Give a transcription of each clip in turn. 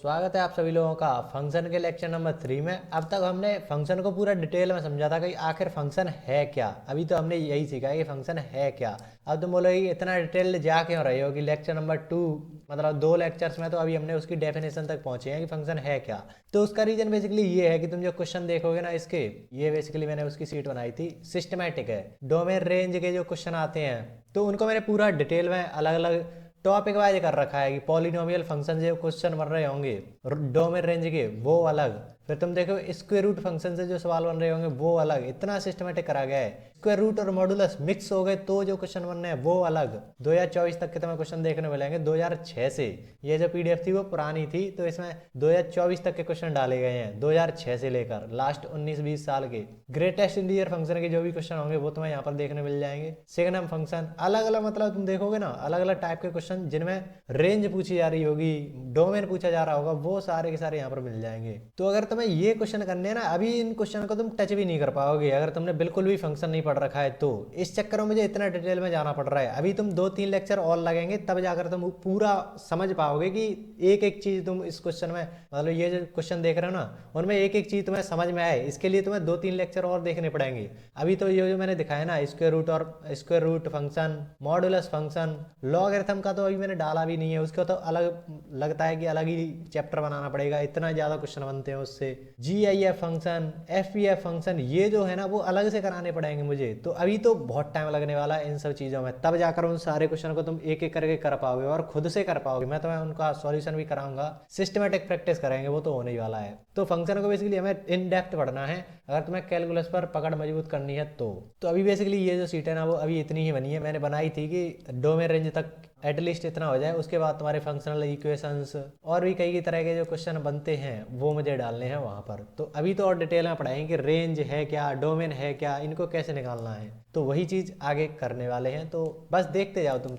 स्वागत है आप सभी लोगों का फंक्शन के लेक्चर नंबर 3 में। अब तक हमने फंक्शन को पूरा डिटेल में समझा था कि आखिर फंक्शन है क्या। अभी तो हमने यही सीखा है कि फंक्शन है क्या। अब तुम बोलोगे इतना डिटेल जा क्यों रहे हो कि लेक्चर नंबर 2 मतलब 2 लेक्चर्स में तो अभी हमने उसकी डेफिनेशन तक पहुंचे हैं कि फंक्शन है क्या। तो उसका रीजन बेसिकली ये है कि तुम जो क्वेश्चन देखोगे ना इसके, ये बेसिकली मैंने उसकी सीट बनाई थी, सिस्टमैटिक है। डोमेन रेंज के जो क्वेश्चन आते हैं तो उनको मैंने पूरा डिटेल में अलग अलग टॉपिक वाइज कर रखा है कि पॉलिनोमियल फंक्शन जो क्वेश्चन बन रहे होंगे डोमेन रेंज के वो अलग, फिर तुम देखो स्क्वायर रूट फंक्शन से जो सवाल बन रहे होंगे वो अलग। इतना सिस्टमेटिक करा गया है। स्क्वायर रूट और मॉडुलस मिक्स हो गए तो जो क्वेश्चन बन रहे हैं वो अलग। 2024 तक के तुम्हें क्वेश्चन देखने मिलेंगे 2006 से। ये जो पीडीएफ थी वो पुरानी थी तो इसमें 2024 तक के क्वेश्चन डाले गए हैं 2006 से लेकर लास्ट 19-20 साल के। ग्रेटेस्ट इंटीजर फंक्शन के जो भी क्वेश्चन होंगे वो तुम्हें यहाँ पर देखने मिल जाएंगे। सेकंड फंक्शन अलग अलग, मतलब तुम देखोगे ना अलग अलग टाइप के क्वेश्चन जिनमें रेंज पूछी जा रही होगी, डोमेन पूछा जा रहा होगा, वो सारे के सारे यहाँ पर मिल जाएंगे। तो अगर तुम्हें ये क्वेश्चन करने हैं ना, अभी इन क्वेश्चन को तुम टच भी नहीं कर पाओगे अगर तुमने बिल्कुल भी फंक्शन नहीं पढ़ रखा है। तो इस चक्कर में मुझे इतना डिटेल में जाना पड़ रहा है। अभी तुम 2-3 लेक्चर और लगेंगे तब जाकर तुम पूरा समझ पाओगे कि एक एक चीज तुम इस क्वेश्चन में, मतलब ये जो क्वेश्चन देख रहे हो ना उनमें एक एक चीज तुम्हें समझ में आए। इसके लिए तुम्हें 2-3 लेक्चर और देखने पड़ेंगे। अभी तो ये जो मैंने दिखाया ना स्क्वायर रूट और square root function, modulus function, logarithm का तो अभी मैंने डाला भी नहीं है, उसका तो अलग लगता है कि अलग ही चैप्टर बनाना पड़ेगा, इतना ज्यादा क्वेश्चन बनते हैं उससे। GIF फंक्शन, FPF फंक्शन ये जो है ना वो अलग से कराने पड़ेंगे मुझे। तो अभी तो बहुत टाइम लगने वाला है इन सब चीजों में, तब जाकर उन सारे क्वेश्चन को तुम एक एक करके कर पाओगे और खुद से कर पाओगे। मैं तुम्हें उनका सॉल्यूशन भी कराऊंगा, सिस्टमेटिक प्रैक्टिस करेंगे, वो तो होने ही वाला है। तो फंक्शन को बेसिकली हमें इन डेप्थ पढ़ना है अगर तुम्हें कैलकुलस पर पकड़ मजबूत करनी है तो अभी बेसिकली ये जो सीट है ना वो अभी इतनी ही बनी है। मैंने बनाई थी कि डोमेन रेंज तक एटलीस्ट इतना हो जाए, उसके बाद तुम्हारे फंक्शनल इक्वेशंस और भी कई तरह के जो क्वेश्चन बनते हैं वो मुझे डालने हैं वहां पर। तो अभी तो और डिटेल में पढ़ाएंगे कि रेंज है क्या, डोमेन है क्या, इनको कैसे निकालना है। तो वही चीज आगे करने वाले हैं, तो बस देखते जाओ तुम।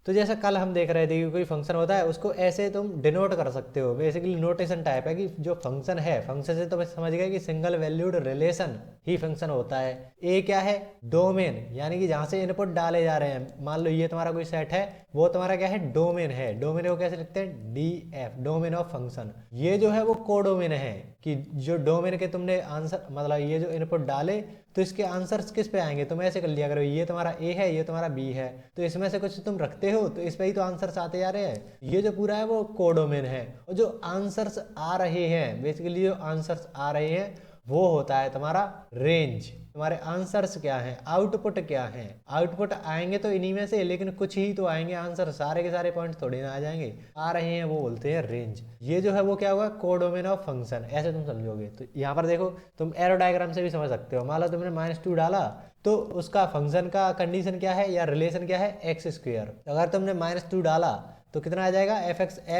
तो जैसा कल हम देख रहे थे कि कोई फंक्शन होता है उसको ऐसे तुम डिनोट कर सकते हो। बेसिकली नोटेशन टाइप है कि जो फंक्शन है, फंक्शन से तो मैं समझ गया कि सिंगल वैल्यूड रिलेशन ही फंक्शन होता है। ए क्या है? डोमेन, यानी कि जहां से इनपुट डाले जा रहे हैं। मान लो ये तुम्हारा कोई सेट है, वो तुम्हारा क्या है? डोमेन है। डोमेन को कैसे लिखते हैं? DF, domain of function. ये जो है वो कोडोमेन है कि जो डोमेन के तुमने आंसर, मतलब ये जो इनपुट डाले तो इसके आंसर्स किस पे आएंगे। तुम ऐसे कर लिया करो, ये तुम्हारा A है, ये तुम्हारा B है, तो इसमें से कुछ तुम रखते हो तो इस पे ही तो आंसर्स आते जा रहे हैं। ये जो पूरा है वो कोडोमेन है। और जो आंसर्स आ रहे हैं, बेसिकली जो आंसर्स आ रहे हैं वो होता है तुम्हारा रेंज। तुम्हारे आंसर्स क्या हैं, आउटपुट क्या हैं। आउटपुट आएंगे तो इन्हीं में से, लेकिन कुछ ही तो आएंगे आंसर, सारे के सारे पॉइंट थोड़ी ना आ जाएंगे। आ रहे हैं वो बोलते हैं रेंज। ये जो है वो क्या होगा? कोडोमेन ऑफ फंक्शन, ऐसे तुम समझोगे। तो यहाँ पर देखो, तुम एरो डायग्राम से भी समझ सकते हो। मान लो तुमने -2 डाला तो उसका फंक्शन का कंडीशन क्या है या रिलेशन क्या है? x²। अगर तुमने -2 डाला तो कितना आ जाएगा?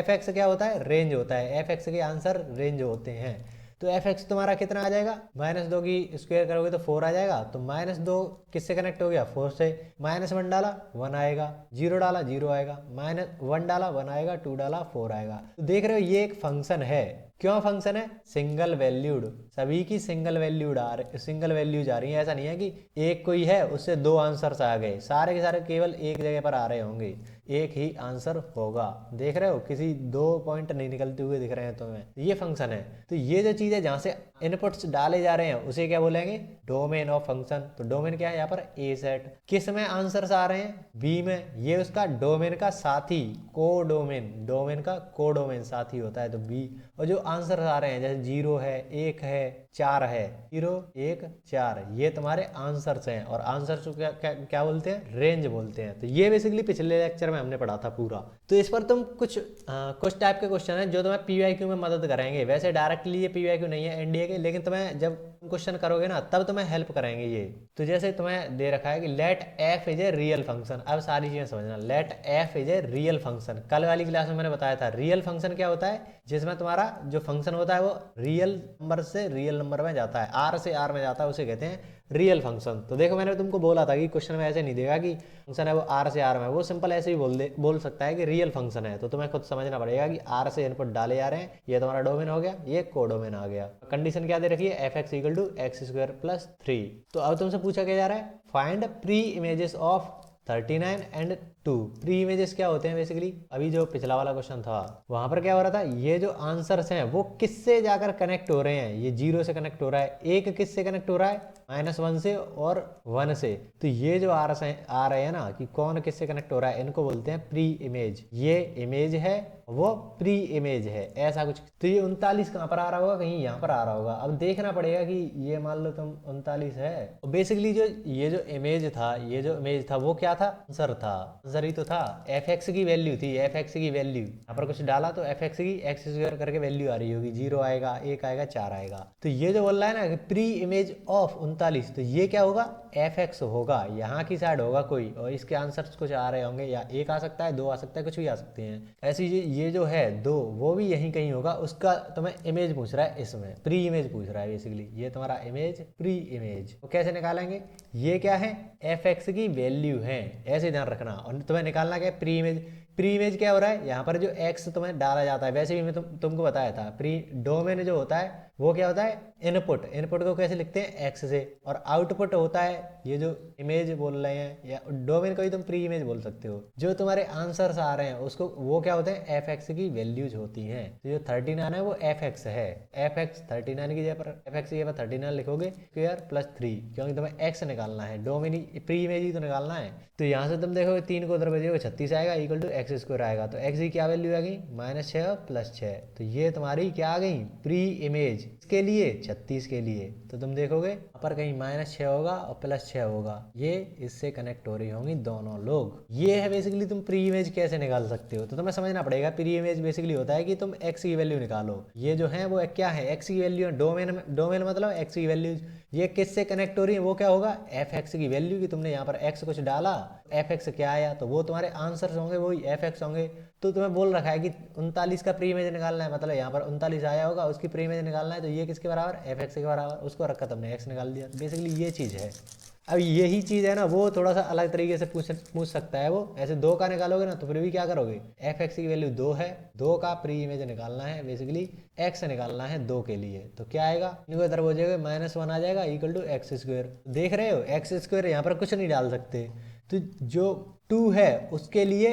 fx क्या होता है? रेंज होता है। fx के आंसर रेंज होते हैं। तो fx तुम्हारा कितना आ जाएगा? -2 की स्क्वायर करोगे तो 4 आ जाएगा। तो -2 किससे कनेक्ट हो गया? 4 से। -1 डाला 1 आएगा, 0 डाला 0 आएगा, -1 डाला 1 आएगा, 2 डाला 4 आएगा। तो देख रहे हो ये एक फंक्शन है। क्यों फंक्शन है? सिंगल वैल्यूड, सभी की सिंगल वैल्यूड सिंगल वैल्यूज आ रही है। ऐसा नहीं है कि एक कोई है उससे 2 आंसर्स आ गए, सारे के सारे केवल एक जगह पर आ रहे होंगे, एक ही आंसर होगा। देख रहे हो, किसी 2 पॉइंट नहीं निकलते हुए दिख रहे हैं तुम्हें। ये फंक्शन है। तो ये जो चीज है जहां से इनपुट्स डाले जा रहे हैं उसे क्या बोलेंगे? Domain of function. तो डोमेन क्या है यहाँ पर? ए सेट। किस में आंसर्स आ रहे हैं? बी में। ये उसका डोमेन का साथी, कोडोमेन, डोमेन का कोडोमेन साथी होता है तो बी। और जो आंसर आ रहे हैं जैसे 0 है, 1 है, 4 है, 0 1 4, ये तुम्हारे आंसर्स हैं। और आंसर्स को क्या बोलते हैं? रेंज बोलते हैं। तो ये बेसिकली पिछले लेक्चर में हमने पढ़ा था पूरा। तो इस पर तुम कुछ टाइप के क्वेश्चन हैं जो तुम्हें PYQ में मदद करेंगे। वैसे डायरेक्टली ये PYQ नहीं है NDA के, लेकिन तुम्हें जब क्वेश्चन करोगे ना तब तुम्हें हेल्प करेंगे ये। तो जैसे तुम्हें दे रखा है कि let f is a real function. अब सारी चीजें समझना। Let f is a real function, कल वाली क्लास में मैंने बताया था रियल फंक्शन क्या होता है, जिसमें तुम्हारा जो फंक्शन होता है वो रियल नंबर से रियल नंबर में जाता है, R से R में जाता है, उसे कहते हैं रियल फंक्शन। तो देखो मैंने तुमको बोला था कि क्वेश्चन में ऐसे नहीं देगा कि फंक्शन है वो R से R में, वो सिंपल ऐसे ही बोल सकता है कि रियल फंक्शन है। तो तुम्हें खुद समझना पड़ेगा कि R से इनपुट डाले जा रहे हैं, ये तुम्हारा डोमेन हो गया, ये कोडोमेन आ गया। कंडीशन क्या दे रखी है? fx = x² + 3। तो अब तुमसे पूछा क्या जा रहा है? Find pre images of 39 and 2। Pre images क्या होते हैं बेसिकली, अभी जो पिछला वाला क्वेश्चन था वहां पर क्या हो रहा था, ये जो आंसर्स हैं वो किससे जाकर कनेक्ट हो रहे हैं, ये 0 से कनेक्ट हो रहा है, एक किससे कनेक्ट हो रहा है -1 से और 1 से। तो ये जो आ रहे हैं ना कि कौन किससे कनेक्ट हो रहा है, इनको बोलते हैं प्री इमेज। ये इमेज है, वो प्री इमेज है, ऐसा कुछ। तो ये 39 कहाँ पर आ रहा होगा, कहीं यहाँ पर आ रहा होगा। अब देखना पड़ेगा कि ये मान लो तुम 39 है, और बेसिकली जो ये जो इमेज था वो क्या था, आंसर था, आंसर ही तो था। fx की वैल्यू थी, fx की वैल्यू यहाँ पर कुछ डाला तो fx की x स्क्वायर करके वैल्यू आ रही होगी, 0 आएगा, 1 आएगा, 4 आएगा। तो ये जो बोल रहा है ना कि प्री इमेज ऑफ 39, तो ये क्या होगा, fx होगा, यहाँ की साइड होगा कोई, और इसके आंसर्स कुछ आ रहे होंगे, या 1 आ सकता है, 2 आ सकता है, कुछ भी आ सकते हैं। ऐसी ये जो है 2, वो भी यहीं कहीं होगा, उसका तुम्हें इमेज पूछ रहा है, इसमें प्री इमेज पूछ रहा है बेसिकली। ये तुम्हारा इमेज, प्री इमेज, तो कैसे निकालेंगे, ये क्या है, fx की वैल्यू है, ऐसे ध्यान रखना। और तुम्हें निकालना क्या है, प्री इमेज। प्री इमेज क्या हो रहा है, यहाँ पर जो x तुम्हें डाला जाता है, वैसे भी मैं तुमको बताया था, प्री डोमेन जो होता है वो क्या होता है, इनपुट। इनपुट को कैसे लिखते हैं, x से, और आउटपुट होता है ये जो इमेज बोल रहे हैं, या डोमेन को ही तुम प्री इमेज बोल सकते हो। जो तुम्हारे आंसर्स आ रहे हैं उसको, वो क्या होते हैं, fx की वैल्यूज होती हैं। तो जो 39 है वो fx है, fx 39 की जगह पर, fx की जगह पर 39 लिखोगे, स्क्वायर प्लस 3, क्योंकि तुम्हें x निकालना है, डोमेन प्री इमेज ही तो निकालना है। तो यहाँ से तुम देखोगे 3 को उधर भेजोगे 36 आएगा, इक्वल टू x स्क्वायर आएगा। तो x की क्या वैल्यू आ गई, -6 प्लस 6। तो ये तुम्हारी क्या आ गई, प्री इमेज, इसके लिए 36 के लिए। तो तुम देखोगे यहाँ पर कहीं -6 होगा और +6 होगा, ये इससे कनेक्ट हो रही होंगी दोनों लोग। ये है बेसिकली तुम प्री इमेज कैसे निकाल सकते हो। तो तुम्हें समझना पड़ेगा, प्री इमेज बेसिकली होता है कि तुम x की वैल्यू निकालो। ये जो है वो क्या है, x की वैल्यू, डोमेन मतलब x की वैल्यू, ये किससे कनेक्ट हो रही है, वो क्या होगा, fx की वैल्यू की। तुमने यहाँ पर x कुछ डाला, fx क्या आया, तो वो तुम्हारे आंसर्स होंगे, वही fx होंगे। तो तुम्हें बोल रखा है कि 39 का प्री इमेज निकालना है, मतलब यहाँ पर 39 आया होगा, उसकी प्री इमेज निकालना है, तो ये किसके बराबर, fx के बराबर, उसको रखा तुमने, x निकाल दिया। बेसिकली ये चीज़ है। अब यही चीज़ है ना, वो थोड़ा सा अलग तरीके से पूछ सकता है वो। ऐसे 2 का निकालोगे ना, तो फिर भी क्या करोगे, fx की वैल्यू 2 है, 2 का प्री इमेज निकालना है, बेसिकली x निकालना है 2 के लिए। तो क्या आएगा, इनको इधर हो जाएगा, -1 आ जाएगा, इक्वल टू x स्क्वायर। देख रहे हो, x स्क्वायर यहाँ पर कुछ नहीं डाल सकते। तो जो 2 है उसके लिए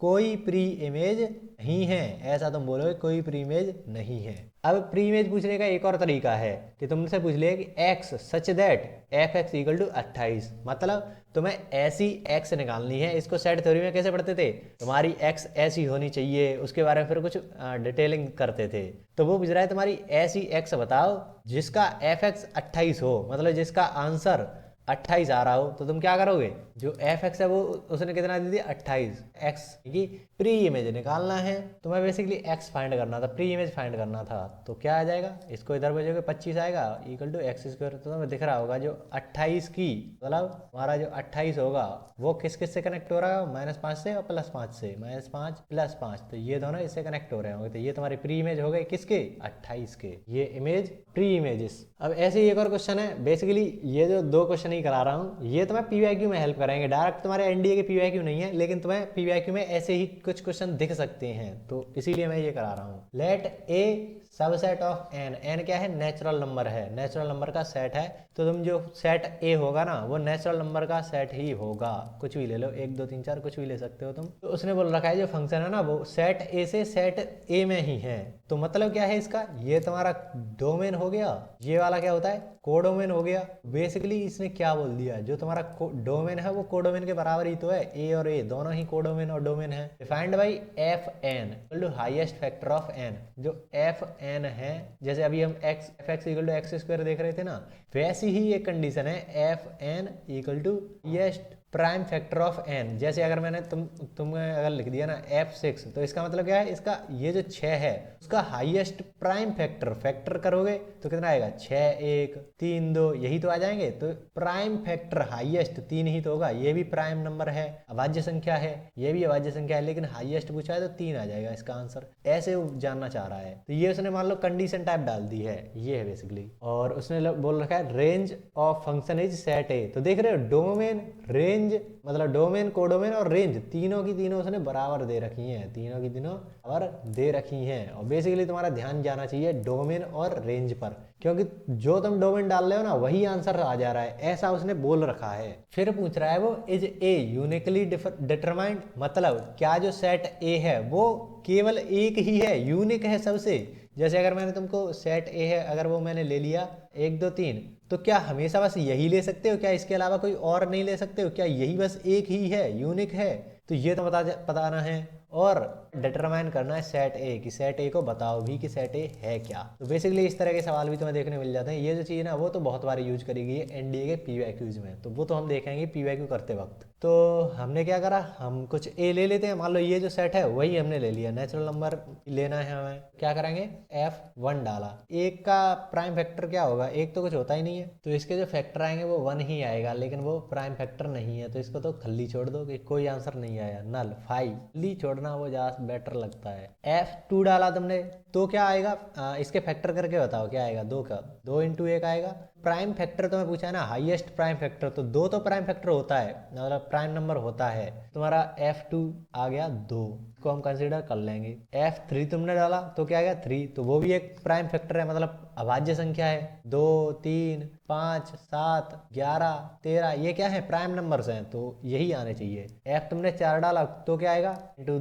कोई प्री इमेज नहीं है, ऐसा तुम बोलोगे, कोई प्री इमेज नहीं है। अब प्री इमेज पूछने का एक और तरीका है कि तुमसे पूछ लिया कि x such that fx equal to 28, मतलब तुम्हें ऐसी x निकालनी है। इसको सेट थ्योरी में कैसे पढ़ते थे, तुम्हारी x ऐसी होनी चाहिए, उसके बारे में फिर कुछ डिटेलिंग करते थे। तो वो पूछ रहा है तुम्हारी ऐसी x बताओ जिसका fx 28 हो, मतलब जिसका आंसर 28 आ रहा हो। तो तुम क्या करोगे, जो fx है वो उसने कितना दे दिया, 28, x की प्री इमेज निकालना है। तुम्हें बेसिकली x फाइंड करना था, प्री इमेज फाइंड करना था। तो क्या आ जाएगा, इसको इधर भेजोगे 25 आएगा, इक्वल टू x स्क्वायर। तो तुम्हें दिख रहा होगा जो 28 की, मतलब हमारा जो 28 होगा वो किस किस से कनेक्ट हो रहा है, -5 से और +5 से, -5 +5। तो ये दोनों इससे कनेक्ट हो रहे होंगे। तो ये तुम्हारी प्री इमेज हो गई किसके, 28 के, ये इमेज प्री इमेजेस। अब ऐसे ही एक और क्वेश्चन है, बेसिकली ये जो 2 क्वेश्चन ही करा रहा हूँ, ये तुम्हें पीवाईक्यू में हेल्प करेंगे, डायरेक्ट तुम्हारे एनडीए के पीवाईक्यू नहीं है, लेकिन तुम्हें पीवाईक्यू में ऐसे ही कुछ क्वेश्चन दिख सकते हैं, तो इसीलिए मैं ये करा रहा हूँ। Let A subset of N, N क्या है, नेचुरल नंबर है, नेचुरल नंबर का सेट है। तो तुम जो सेट ए होगा ना, वो नेचुरल नंबर का सेट ही होगा, कुछ भी ले लो, 1 2 3 4 कुछ भी ले सकते हो तुम। तो उसने बोल रखा है जो फंक्शन है ना वो सेट ए से सेट ए में ही है। तो मतलब क्या है इसका, ये तुम्हारा डोमेन हो गया, ये वाला क्या होता है, कोडोमेन हो गया। बेसिकली इसने क्या बोल दिया, जो तुम्हारा डोमेन है वो कोडोमेन के बराबर ही तो है, ए और ए दोनों ही कोडोमेन और डोमेन है। Defined by f n equal to highest factor of n. जो एफ एन है, जैसे अभी हम f x equal to x square देख रहे थे ना, वैसी ही एक कंडीशन है, f n equal to highest prime factor of n. जैसे अगर मैंने तुमने अगर लिख दिया ना f6, तो इसका मतलब क्या है, इसका ये जो 6 है उसका हाईएस्ट प्राइम फैक्टर करोगे तो कितना आएगा, 6 1 3 2, यही तो आ जाएंगे। तो प्राइम फैक्टर हाईएस्ट 3 ही तो होगा, ये भी प्राइम नंबर है, अभाज्य संख्या है, ये भी अभाज्य संख्या है, लेकिन हाईएस्ट पूछा है तो 3 आ जाएगा इसका आंसर। ऐसे वो जानना चाह रहा है, तो ये उसने मान लो कंडीशन टाइप डाल दी है, ये है बेसिकली। और उसने बोल रखा है range of function is set ए। तो देख रहे हो, डोमेन, रेंज रेंज मतलब डोमेन, कोडोमेन और रेंज तीनों की तीनों उसने बराबर दे रखी हैं, तीनों की तीनों बराबर दे रखी हैं। और बेसिकली तुम्हारा ध्यान जाना चाहिए डोमेन और रेंज पर, क्योंकि जो तुम डोमेन डाल रहे हो ना वही आंसर आ जा रहा है, ऐसा उसने बोल रखा है। फिर पूछ रहा है वो इज ए यूनिकली डिटरमाइंड, मतलब क्या जो सेट ए है वो केवल एक ही है, यूनिक है सबसे। जैसे अगर मैंने तुमको सेट ए है, अगर वो मैंने ले लिया 1 2 3, तो क्या हमेशा बस यही ले सकते हो? क्या इसके अलावा कोई और नहीं ले सकते हो? क्या यही बस एक ही है, यूनिक है? तो ये तो बताना है और डिटरमाइन करना है सेट ए कि सेट ए को बताओ भी कि सेट ए है क्या। तो बेसिकली इस तरह के सवाल भी तुम्हें देखने मिल जाते हैं। ये जो चीज़ ना वो तो बहुत बार यूज करी गई है एनडीए के पीवाईक्यूज में, तो वो तो हम देखेंगे पीवाईक्यू करते वक्त। तो हमने क्या करा, हम कुछ ए ले लेते हैं। मान लो ये जो सेट है वही हमने ले लिया, नेचुरल नंबर लेना है हमें, क्या करेंगे F1 डाला। एक का प्राइम फैक्टर क्या होगा, एक तो कुछ होता ही नहीं है, तो इसके जो फैक्टर आएंगे वो 1 ही आएगा, लेकिन वो प्राइम फैक्टर नहीं है, तो इसको तो खाली छोड़ दो कि कोई आंसर नहीं आया, नल 5 खाली छोड़ना वो ज्यादा बेटर लगता है। F2 डाला तुमने तो क्या आएगा, इसके फैक्टर करके बताओ क्या आएगा, 2 का 2 × 1 आएगा। प्राइम फैक्टर तुम्हें पूछा है ना, हाईएस्ट प्राइम फैक्टर, तो 2 तो प्राइम फैक्टर होता है, मतलब प्राइम नंबर होता है। तुम्हारा F2 आ गया 2 को हम कंसीडर कर लेंगे। F3 तुमने डाला तो क्या आएगा 3, तो वो भी एक प्राइम फैक्टर है, मतलब अभाज्य संख्या है। 2 3 5 7 11 13 ये क्या है, प्राइम नंबर्स हैं, तो यही आने चाहिए। F तुमने 4 डाला तो क्या आएगा, ×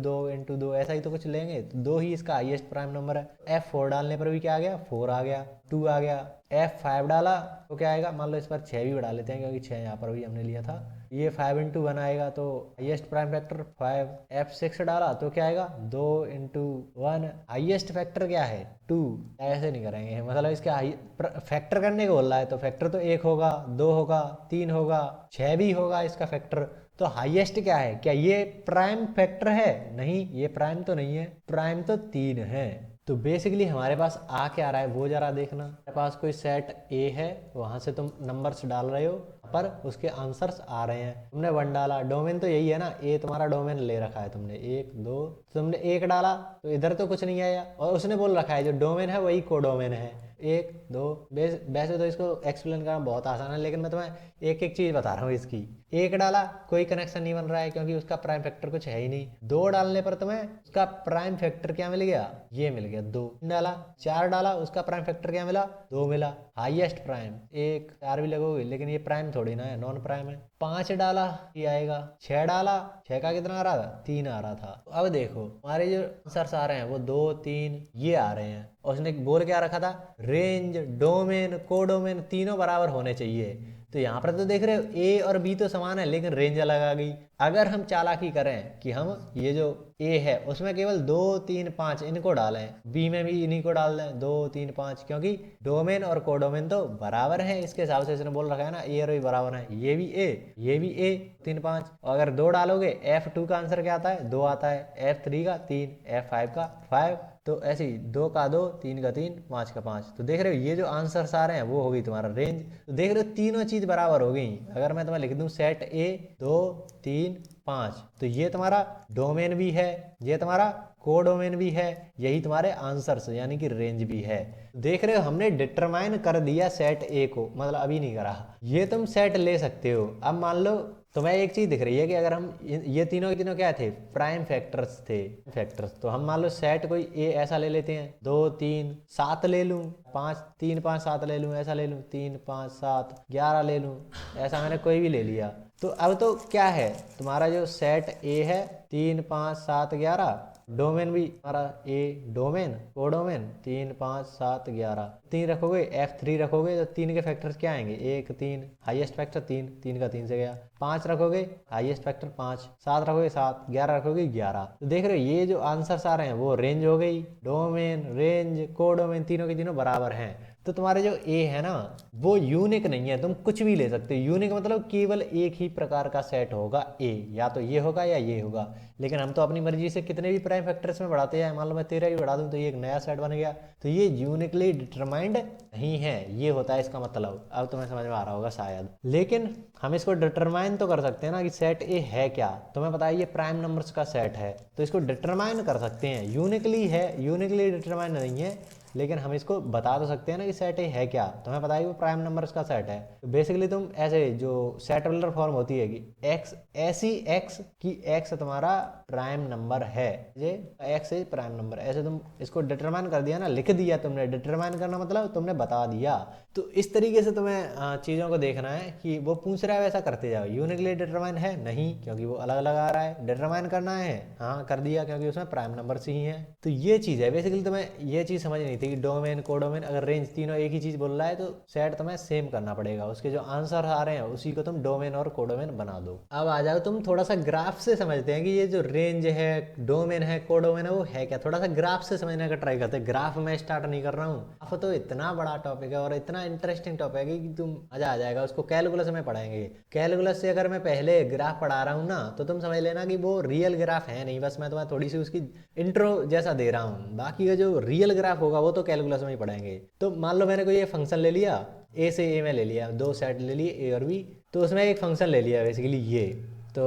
2 ऐसा ही तो कुछ लेंगे, तो 2 ही इसका हाईएस्ट प्राइम नंबर है। F4 डालने पर भी क्या आ गया, 4 आ गया, 2 आ गया। F5 डाला तो क्या आएगा, मान लो इस पर 6 भी बढ़ा लेते हैं क्योंकि 6 यहाँ पर भी हमने लिया था। ये 5 × 1 आएगा तो हाईएस्ट प्राइम फैक्टर 5। F6 डाला तो क्या आएगा, 2 × 1, हाईएस्ट फैक्टर क्या है 2। ऐसे नहीं करेंगे, मतलब इसके फैक्टर करने को बोल रहा है, तो फैक्टर तो 1 होगा, 2 होगा, 3 होगा, 6 भी होगा इसका फैक्टर। तो हाईएस्ट क्या है, क्या ये प्राइम फैक्टर है? नहीं, ये प्राइम तो नहीं है, प्राइम तो 3 है। तो बेसिकली हमारे पास आ क्या आ रहा है वो जरा देखना। हमारे पास कोई सेट ए है, वहां से तुम नंबर्स डाल रहे हो, पर उसके आंसर्स आ रहे हैं। तुमने 1 डाला, डोमेन तो यही है ना, ए तुम्हारा डोमेन ले रखा है तुमने 1 2, तुमने 1 डाला तो इधर तो कुछ नहीं आया, और उसने बोल रखा है जो डोमेन है वही कोडोमेन है। 1 2 वैसे तो इसको एक्सप्लेन करना बहुत आसान है, लेकिन मैं तुम्हें एक एक चीज बता रहा हूँ इसकी। 1 डाला कोई कनेक्शन नहीं बन रहा है क्योंकि उसका प्राइम फैक्टर कुछ है ही नहीं। 2 डालने पर तुम्हें उसका प्राइम फैक्टर क्या मिल गया, ये मिल गया 2 डाला। 4 डाला उसका प्राइम फैक्टर क्या मिला, 2 मिला, हाईएस्ट प्राइम। 1 4 भी लगोगे लेकिन ये प्राइम थोड़ी ना है, नॉन प्राइम है। 5 डाला ये आएगा। 6 डाला, 6 का कितना आ रहा था, 3 आ रहा था। तो अब देखो हमारे जो आंसर्स आ रहे हैं वो 2 3 ये आ रहे हैं, और उसने बोल क्या रखा था, रेंज डोमेन कोडोमेन तीनों बराबर होने चाहिए। तो यहाँ पर तो देख रहे हो ए और बी तो समान है लेकिन रेंज अलग आ गई। अगर हम चालाकी करें कि हम ये जो ए है उसमें केवल 2 3 5 इनको डालें, बी में भी इन्हीं को डाल दें 2 3 5, क्योंकि डोमेन और कोडोमेन तो बराबर है, इसके हिसाब से इसने बोल रखा है ना, ए और बी बराबर है, ये भी ए ये भी ए 3 5। और अगर 2 डालोगे F2 का आंसर क्या आता है, 2 आता है, F3 का 3, F5 का 5, तो ऐसे ही 2 का 2 3 का 3 5 का 5। तो देख रहे हो ये जो आंसर्स आ रहे हैं वो होगी तुम्हारा रेंज। तो देख रहे हो तीनों चीज बराबर हो गई। अगर मैं तुम्हें लिख दूं सेट ए 2 3 5, तो ये तुम्हारा डोमेन भी है, ये तुम्हारा कोडोमेन भी है, यही तुम्हारे आंसर्स यानी कि रेंज भी है। देख रहे हो हमने डिटरमाइन कर दिया सेट ए को, मतलब अभी नहीं करा। ये तुम सेट ले सकते हो। अब मान लो तुम्हें एक चीज दिख रही है कि अगर हम ये तीनों के तीनों क्या थे, प्राइम फैक्टर्स थे, फैक्टर्स, तो हम मान लो सेट कोई ए ऐसा ले लेते हैं, 2 3 7 ले लूं, 5 3 5 7 ले लूं, ऐसा ले लूं, 3 5 7 11 ले लूं, ऐसा मैंने कोई भी ले लिया। तो अब तो क्या है तुम्हारा जो सेट ए है 3 5 7 11, डोमेन भी हमारा ए डोमेन कोडोमेन 3 5 7 11, 3 रखोगे F3 रखोगे तो 3 के फैक्टर्स क्या आएंगे, 1 3 हाईएस्ट फैक्टर 3, 3 का 3 से गया। 5 रखोगे हाईएस्ट फैक्टर 5, 7 रखोगे 7, 11 रखोगे 11। तो देख रहे हो ये जो आंसर्स आ रहे हैं वो रेंज हो गई, डोमेन रेंज कोडोमेन तीनों के तीनों बराबर हैं। तो तुम्हारे जो ए है ना वो यूनिक नहीं है, तुम कुछ भी ले सकते हो। यूनिक मतलब केवल एक ही प्रकार का सेट होगा ए, या तो ये होगा या ये होगा। लेकिन हम तो अपनी मर्जी से कितने भी प्राइम फैक्टर्स में बढ़ाते हैं, मान लो मैं 13 भी बढ़ा दूं तो ये एक नया सेट बन गया। तो ये यूनिकली डिटरमाइंड नहीं है, ये होता है इसका मतलब। अब तुम्हें समझ में आ रहा होगा शायद। लेकिन हम इसको डिटरमाइन तो कर सकते हैं ना कि सेट ए है क्या। तुम्हें पता है ये प्राइम नंबर्स का सेट है, तो इसको डिटरमाइन कर सकते हैं। यूनिकली है, यूनिकली डिटरमाइन नहीं है, लेकिन हम इसको बता तो सकते हैं ना कि सेट ए है क्या। तुम्हें पता है वो प्राइम नंबर्स का सेट है। तो बेसिकली तुम ऐसे जो सेट बिल्डर फॉर्म होती है कि एक्स ऐसी एक्स की एक्स तुम्हारा प्राइम नंबर है, ये एक्स इज प्राइम नंबर, ऐसे तुम इसको डिटरमाइन कर दिया ना, लिख दिया तुमने। डिटरमाइन करना मतलब तुमने बता दिया। तो इस तरीके से तुम्हें चीज़ों को देखना है कि वो पूछ रहा है वैसा करते जाओ। यूनिकली डिटरमाइन है नहीं, क्योंकि वो अलग अलग आ रहा है। डिटरमाइन करना है, हाँ कर दिया, क्योंकि उसमें प्राइम नंबर्स ही हैं। तो ये चीज़ है बेसिकली। तुम्हें ये चीज़ समझ नहीं थी कि डोमेन कोडोमेन अगर रेंज तीनों एक ही चीज़ बोल रहा है तो सेट तुम्हें सेम करना पड़ेगा। उसके जो आंसर आ रहे हैं उसी को तुम डोमेन और कोडोमेन बना दो। अब आ जाओ तुम थोड़ा सा ग्राफ से समझते हैं कि ये जो रेंज है, डोमेन है, कोडोमेन है, वो है क्या। थोड़ा सा ग्राफ से समझने का ट्राई करते हैं। ग्राफ में स्टार्ट नहीं कर रहा हूँ, ग्राफ तो इतना बड़ा टॉपिक है और इतना इंटरेस्टिंग टॉपिक है कि तुम मजा आ जाएगा। उसको कैलकुलस में पढ़ाएंगे। कैलकुलस से अगर मैं पहले ग्राफ पढ़ा रहा हूँ ना तो तुम समझ लेना कि वो रियल ग्राफ है नहीं, बस मैं तुम्हें थोड़ी सी उसकी इंट्रो जैसा दे रहा हूँ। बाकी का जो रियल ग्राफ होगा वो तो कैलकुलस में ही पढ़ाएंगे। तो मान लो मैंने कोई ये फंक्शन ले लिया, ए से ए में ले लिया, दो सेट ले लिए ए और बी, तो उसमें एक फंक्शन ले लिया बेसिकली ये। तो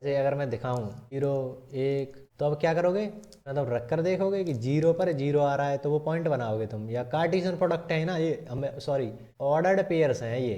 जैसे अगर मैं दिखाऊं 0 1, तो अब क्या करोगे, मतलब रख कर देखोगे कि 0 पर 0 आ रहा है तो वो पॉइंट बनाओगे तुम। या कार्टेशियन प्रोडक्ट है ना ये, सॉरी ऑर्डर्ड पेयर्स हैं ये,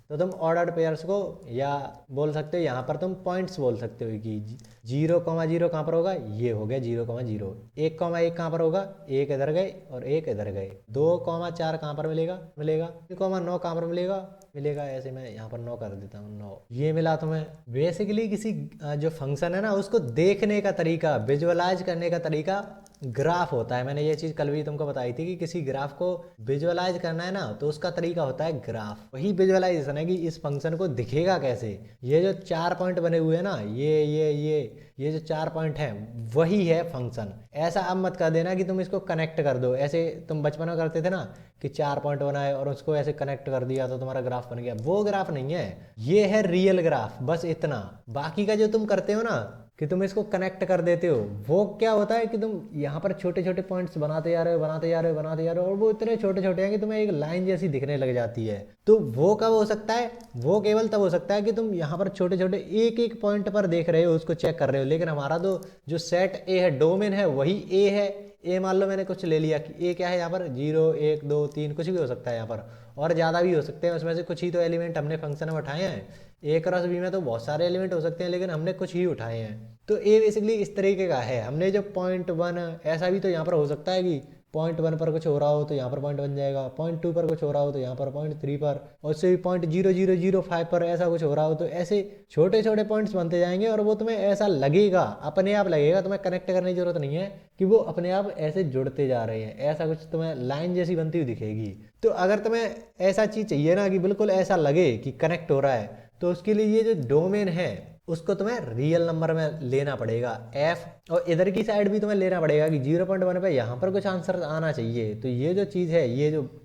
तो तुम ऑर्डर्ड पेयर्स को या बोल सकते हो यहाँ पर तुम पॉइंट्स बोल सकते हो कि 0,0 कहाँ पर होगा, ये हो गया 0,0। 1,1 कहाँ पर होगा, एक इधर गए और एक इधर गए। 2,4 कहाँ पर मिलेगा, 2,9 कहाँ पर मिलेगा। ऐसे मैं यहाँ पर 9 कर देता हूँ, 9 ये मिला तुम्हें। बेसिकली किसी जो फंक्शन है ना उसको देखने का तरीका, विजुअलाइज करने का तरीका ग्राफ होता है। मैंने ये चीज़ कल भी तुमको बताई थी कि किसी ग्राफ को विजुअलाइज करना है ना तो उसका तरीका होता है ग्राफ। वही विजुअलाइजेशन है कि इस फंक्शन को दिखेगा कैसे। ये जो 4 पॉइंट बने हुए हैं ना, ये जो 4 पॉइंट हैं वही है फंक्शन। ऐसा अब मत कर देना कि तुम इसको कनेक्ट कर दो। ऐसे तुम बचपन में करते थे ना कि 4 पॉइंट बनाए और उसको ऐसे कनेक्ट कर दिया तो तुम्हारा ग्राफ बन गया। वो ग्राफ नहीं है, ये है रियल ग्राफ, बस इतना। बाकी का जो तुम करते हो ना कि तुम इसको कनेक्ट कर देते हो, वो क्या होता है कि तुम यहाँ पर छोटे छोटे पॉइंट्स बनाते जा रहे हो और वो इतने छोटे छोटे हैं कि तुम्हें एक लाइन जैसी दिखने लग जाती है। तो वो कब हो सकता है, वो केवल तब हो सकता है कि तुम यहाँ पर छोटे छोटे एक एक पॉइंट पर देख रहे हो, उसको चेक कर रहे हो। लेकिन हमारा तो जो सेट ए है, डोमेन है, वही ए है। ए मान लो मैंने कुछ ले लिया कि ए क्या है यहाँ पर 0 1 2 3 कुछ भी हो सकता है यहाँ पर, और ज़्यादा भी हो सकते हैं। उसमें से कुछ ही तो एलिमेंट हमने फंक्शन में उठाए हैं। ए क्रॉस बी में तो बहुत सारे एलिमेंट हो सकते हैं लेकिन हमने कुछ ही उठाए हैं। तो ए बेसिकली इस तरीके का है। हमने जो 0.1 ऐसा भी तो यहाँ पर हो सकता है कि 0.1 पर कुछ हो रहा हो तो यहाँ पर पॉइंट बन जाएगा, 0.2 पर कुछ हो रहा हो तो यहाँ पर 0.3 पर, और उससे भी 0.0005 पर ऐसा कुछ हो रहा हो। तो ऐसे छोटे छोटे पॉइंट्स बनते जाएंगे और वो तुम्हें ऐसा लगेगा, अपने आप लगेगा, तुम्हें कनेक्ट करने की जरूरत नहीं है कि वो अपने आप ऐसे जुड़ते जा रहे हैं। ऐसा कुछ तुम्हें लाइन जैसी बनती हुई दिखेगी। तो अगर तुम्हें ऐसा चीज़ चाहिए ना कि बिल्कुल ऐसा लगे कि कनेक्ट हो रहा है, तो उसके लिए ये जो डोमेन है उसको तुम्हें रियल नंबर में लेना पड़ेगा एफ, और इधर की साइड भी तुम्हें लेना पड़ेगा कि 0.1 पे यहाँ पर कुछ आंसर आना चाहिए। तो ये जो चीज़ है,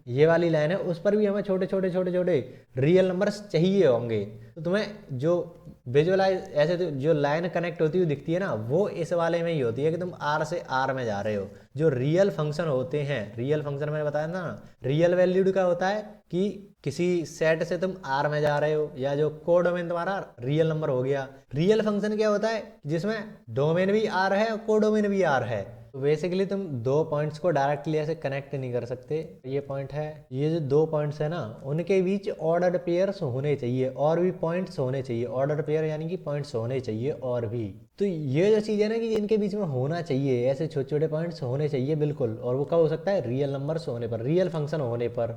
ये वाली लाइन है, उस पर भी हमें छोटे छोटे रियल नंबर्स चाहिए होंगे। तो तुम्हें जो विजुअलाइज ऐसे तो जो लाइन कनेक्ट होती हुई दिखती है ना, वो इस वाले में ही होती है कि तुम आर से आर में जा रहे हो। जो रियल फंक्शन होते हैं, रियल फंक्शन मैंने बताया ना, रियल वैल्यूड का होता है कि किसी सेट से तुम आर में जा रहे हो, या जो को डोमेन तुम्हारा रियल नंबर हो गया। रियल फंक्शन क्या होता है जिसमें डोमेन भी आर है और को डोमेन भी आर है। तो बेसिकली तुम दो पॉइंट्स को डायरेक्टली ऐसे कनेक्ट नहीं कर सकते। ये पॉइंट है, ये जो दो पॉइंट्स है ना, उनके बीच ऑर्डर्ड पेयर्स होने चाहिए और भी पॉइंट्स होने चाहिए। ऑर्डर्ड पेयर यानी कि पॉइंट्स होने चाहिए और भी। तो ये जो चीज़ है ना कि इनके बीच में होना चाहिए, ऐसे छोटे छोटे पॉइंट्स होने चाहिए बिल्कुल। और वो कब हो सकता है, रियल नंबर्स होने पर, रियल फंक्शन होने पर।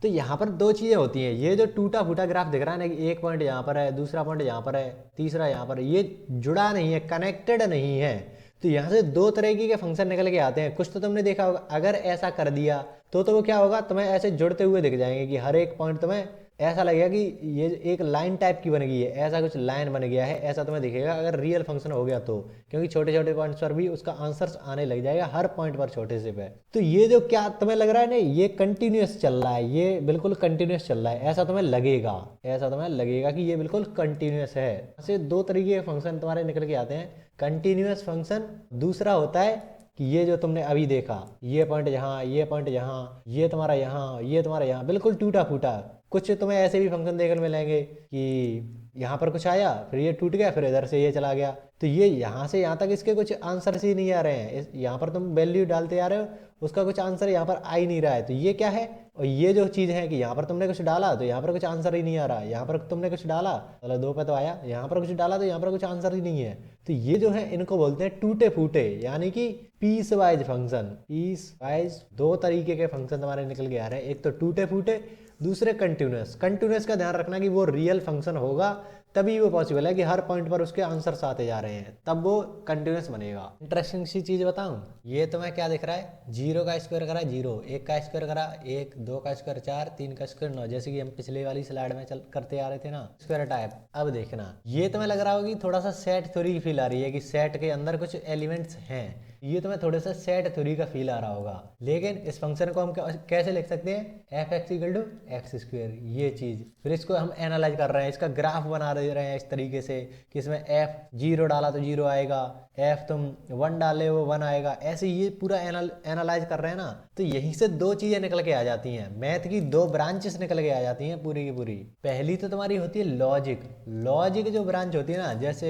तो यहाँ पर दो चीज़ें होती हैं। ये जो टूटा फूटा ग्राफ दिख रहा है ना कि एक पॉइंट यहाँ पर है, दूसरा पॉइंट यहाँ पर है, तीसरा यहाँ पर है, ये जुड़ा नहीं है, कनेक्टेड नहीं है। तो यहाँ से दो तरीके के फंक्शन निकल के आते हैं। कुछ तो तुमने देखा होगा, अगर ऐसा कर दिया तो वो क्या होगा, तुम्हें ऐसे जुड़ते हुए दिख जाएंगे कि हर एक पॉइंट तुम्हें ऐसा लगेगा कि ये एक लाइन टाइप की बन गई है, ऐसा कुछ लाइन बन गया है, ऐसा तुम्हें दिखेगा अगर रियल फंक्शन हो गया तो। क्योंकि छोटे छोटे पॉइंट्स पर भी उसका आंसर्स आने लग जाएगा, हर पॉइंट पर छोटे से पे। तो ये जो क्या तुम्हें लग रहा है ना, ये कंटिन्यूस चल रहा है, ये बिल्कुल कंटिन्यूस चल रहा है, ऐसा तुम्हें लगेगा, ऐसा तुम्हें लगेगा कि ये बिल्कुल कंटिन्यूस है। ऐसे दो तरीके के फंक्शन तुम्हारे निकल के आते हैं, कंटिन्यूस फंक्शन। दूसरा होता है कि ये जो तुमने अभी देखा, ये पॉइंट यहाँ, ये पॉइंट यहाँ, ये तुम्हारा यहाँ, ये तुम्हारा यहाँ, बिल्कुल टूटा फूटा। कुछ तुम्हें ऐसे भी फंक्शन देखने मिलेंगे कि यहाँ पर कुछ आया, फिर ये टूट गया, फिर इधर से ये चला गया। तो ये यहाँ से यहाँ तक इसके कुछ आंसर ही नहीं आ रहे हैं। यहाँ पर तुम वैल्यू डालते आ रहे हो, उसका कुछ आंसर यहाँ पर आ ही नहीं रहा है। तो ये क्या है? और ये जो चीज़ है कि यहाँ पर तुमने कुछ डाला तो यहाँ पर कुछ आंसर ही नहीं आ रहा, यहाँ पर तुमने कुछ डाला मतलब 2 पे तो आया, यहाँ पर कुछ डाला तो यहाँ पर कुछ आंसर ही नहीं है। तो ये जो है इनको बोलते हैं टूटे फूटे, यानी कि piecewise function. Piecewise 2 तरीके के फंक्शन तुम्हारे निकल के आ रहे हैं, एक तो टूटे फूटे, दूसरे कंटिन्यूस। कंटिन्यूस का ध्यान रखना कि वो रियल फंक्शन होगा तभी वो पॉसिबल है कि हर पॉइंट पर उसके आंसर्स आते जा रहे हैं, तब वो कंटिन्यूस बनेगा। इंटरेस्टिंग सी चीज बताऊं, ये तुम्हें क्या दिख रहा है? 0 का स्क्वायर करा 0, 1 का स्क्वायर करा 1, 2 का स्क्वायर 4, 3 का स्क्वायर 9, जैसे कि हम पिछले वाली स्लाइड में चल करते आ रहे थे ना स्क्वायर टाइप। अब देखना, ये तुम्हें लग रहा होगा कि थोड़ा सा सेट थ्योरी की फील आ रही है कि सेट के अंदर कुछ एलिमेंट्स हैं, ये तुम्हें थोड़ा सा सेट थ्योरी का फील आ रहा होगा। लेकिन इस फंक्शन को हम कैसे लिख सकते हैं? F x equal to x square, ये चीज। फिर इसको हम एनालाइज कर रहे हैं, इसका ग्राफ बना दे रहे हैं इस तरीके से कि इसमें एफ 0 डाला तो 0 आएगा, एफ तुम 1 डाले वो 1 आएगा, ऐसे ये पूरा एनालाइज कर रहे हैं ना। तो यहीं से 2 चीजें निकल के आ जाती हैं, मैथ की 2 ब्रांचेस निकल के आ जाती हैं पूरी की पूरी। पहली तो तुम्हारी होती है लॉजिक। लॉजिक जो ब्रांच होती है ना, जैसे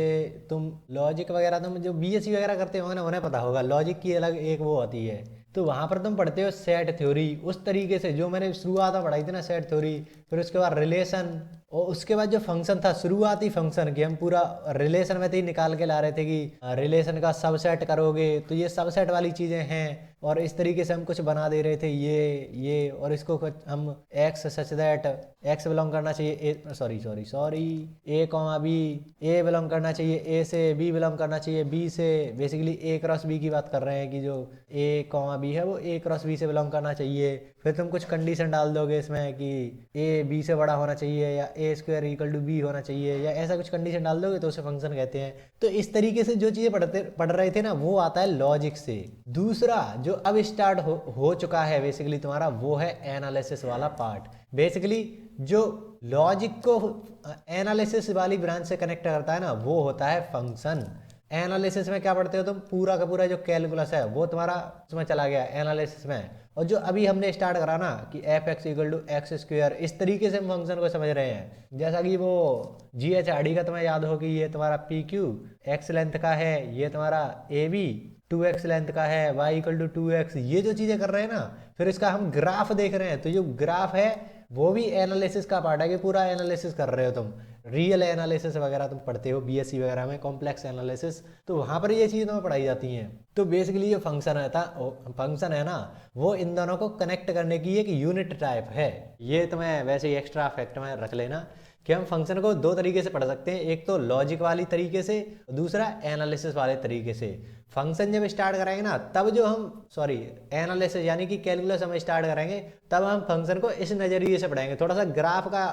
तुम लॉजिक वगैरह तुम जो बीएससी वगैरह करते हो ना, उन्हें पता होगा लॉजिक की अलग एक वो होती है। तो वहां पर तुम पढ़ते हो सेट थ्योरी, उस तरीके से जो मैंने शुरुआत में पढ़ाई थी ना सेट थ्योरी, फिर उसके बाद रिलेशन, और उसके बाद जो फंक्शन था शुरुआती फंक्शन की हम पूरा रिलेशन में ही निकाल के ला रहे थे कि रिलेशन का सबसेट करोगे तो ये सबसेट वाली चीजें हैं, और इस तरीके से हम कुछ बना दे रहे थे ये और इसको हम x such that x belong करना चाहिए सॉरी ए कॉमा बी, ए बिलोंग करना चाहिए ए से, बी बिलोंग करना चाहिए बी से। बेसिकली ए क्रॉस बी की बात कर रहे हैं कि जो ए कॉमा बी है वो ए क्रॉस बी से बिलोंग करना चाहिए। फिर तुम कुछ कंडीशन डाल दोगे इसमें कि ए बी से बड़ा होना चाहिए, या ए स्क्वायर इक्वल टू बी होना चाहिए, या ऐसा कुछ कंडीशन डाल दोगे तो उसे फंक्शन कहते हैं। तो इस तरीके से जो चीजें पढ़ रहे थे ना वो आता है लॉजिक से। दूसरा जो अब स्टार्ट हो चुका है बेसिकली तुम्हारा, वो है एनालिसिस वाला पार्ट। बेसिकली जो लॉजिक को एनालिसिस वाली ब्रांच से कनेक्ट करता है ना वो होता है फंक्शन। एनालिसिस में क्या पढ़ते हो तुम? पूरा का पूरा जो कैलकुलस है वो तुम्हारा उसमें चला गया एनालिसिस में। और जो अभी हमने स्टार्ट करा ना कि f x equal to x square, इस तरीके से हम फंक्शन को समझ रहे हैं। जैसा कि वो जी एच आर डी का तुम्हें याद हो कि ये तुम्हारा पी क्यू एक्स लेंथ का है, ये तुम्हारा ए बी 2x लेंथ का है, y इक्वल टू 2x, ये जो चीजें कर रहे हैं ना, फिर इसका हम ग्राफ देख रहे हैं। तो जो ग्राफ है वो भी एनालिसिस का पार्ट है कि पूरा एनालिसिस कर रहे हो तुम। रियल एनालिसिस वगैरह तुम पढ़ते हो बीएससी वगैरह में, कॉम्प्लेक्स एनालिसिस, तो वहां पर ये चीजें तुम्हें पढ़ाई जाती हैं। तो बेसिकली जो फंक्शन है ना वो इन दोनों को कनेक्ट करने की एक यूनिट टाइप है। ये तुम्हें वैसे ही एक्स्ट्रा फैक्ट में रख लेना कि हम फंक्शन को 2 तरीके से पढ़ सकते हैं, एक तो लॉजिक वाली तरीके से, दूसरा एनालिसिस वाले तरीके से। फंक्शन जब स्टार्ट कराएंगे ना तब जो हम एनालिसिस यानी कि कैलकुलस हम स्टार्ट करेंगे तब हम फंक्शन को इस नजरिए से पढ़ाएंगे। थोड़ा सा ग्राफ का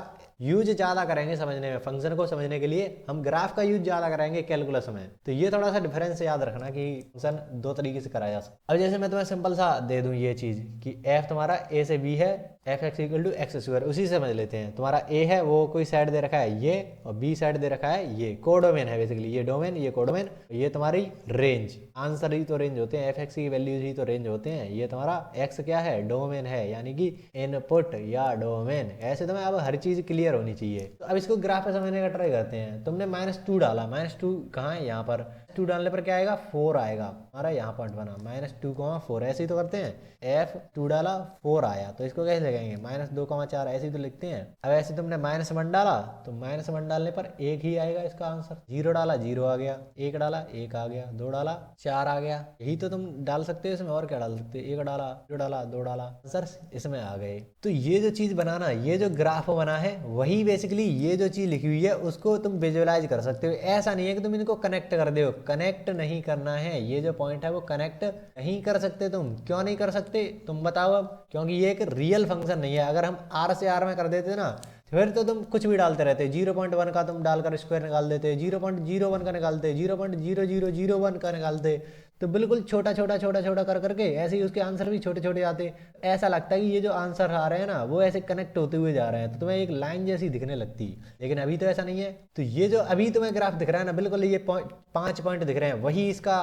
यूज ज्यादा करेंगे समझने में, फंक्शन को समझने के लिए हम ग्राफ का यूज ज्यादा करेंगे कैलकुलस में। तो ये थोड़ा सा डिफरेंस याद रखना कि फंक्शन 2 तरीके से कराया जा सकता। अब जैसे मैं तुम्हें सिंपल सा दे दूं ये चीज कि एफ तुम्हारा ए से बी है, f x equal to x square, उसी से समझ लेते हैं। तुम्हारा ए है वो कोई साइड दे रखा है ये, और बी साइड दे रखा है ये, कोडोमेन है बेसिकली, ये डोमेन ये कोडोमेन, ये तुम्हारी रेंज। आंसर ही तो रेंज होते हैं, एफ एक्स की वैल्यूज ही तो रेंज होते हैं। ये तुम्हारा एक्स क्या है? डोमेन है, यानी कि इनपुट या डोमेन। ऐसे तुम्हें अब हर चीज क्लियर होनी चाहिए। तो अब इसको ग्राफ पे समझने का ट्राई करते हैं। तुमने -2 डाला, -2 कहाँ है? यहाँ पर 2 डालने पर क्या आएगा? 4 आएगा हमारा, यहाँ पर बना -2,4। ऐसे ही तो करते हैं, F2 डाला 4 आया, तो इसको कैसे लगाएंगे? -2,4 ऐसे ही तो लिखते हैं। अब ऐसे तुमने -1 डाला तो -1 डालने पर 1 ही आएगा इसका आंसर। 0 डाला 0 आ गया, 1 डाला 1 आ गया, 2 डाला 4 आ गया। यही तो तुम डाल सकते हो इसमें, और क्या डाल सकते हो? 1 डाला 0 डाला 2 डाला, आंसर इसमें आ गए। तो ये जो चीज बनाना, ये जो ग्राफ बना है वही बेसिकली ये जो चीज लिखी हुई है उसको तुम विजुअलाइज कर सकते हो। ऐसा नहीं है कि तुम इनको कनेक्ट कर दो, कनेक्ट नहीं करना है। ये जो पॉइंट है वो कनेक्ट नहीं कर सकते तुम। क्यों नहीं कर सकते तुम बताओ अब? क्योंकि ये एक रियल फंक्शन नहीं है। अगर हम आर से आर में कर देते ना फिर तो तुम कुछ भी डालते रहते। 0.1 का तुम डालकर स्क्वायर निकाल देते, 0.01 का निकालते, 0.0001 का निकालते। तो बिल्कुल छोटा छोटा छोटा छोटा कर करके ऐसे ही उसके आंसर भी छोटे छोटे आते। ऐसा लगता है कि ये जो आंसर आ रहे हैं ना वो ऐसे कनेक्ट होते हुए जा रहे हैं, तो तुम्हें एक लाइन जैसी दिखने लगती। लेकिन अभी तो ऐसा नहीं है। तो ये जो अभी तुम्हें ग्राफ दिख रहा है ना, बिल्कुल ये 5 पॉइंट दिख रहे हैं, वही इसका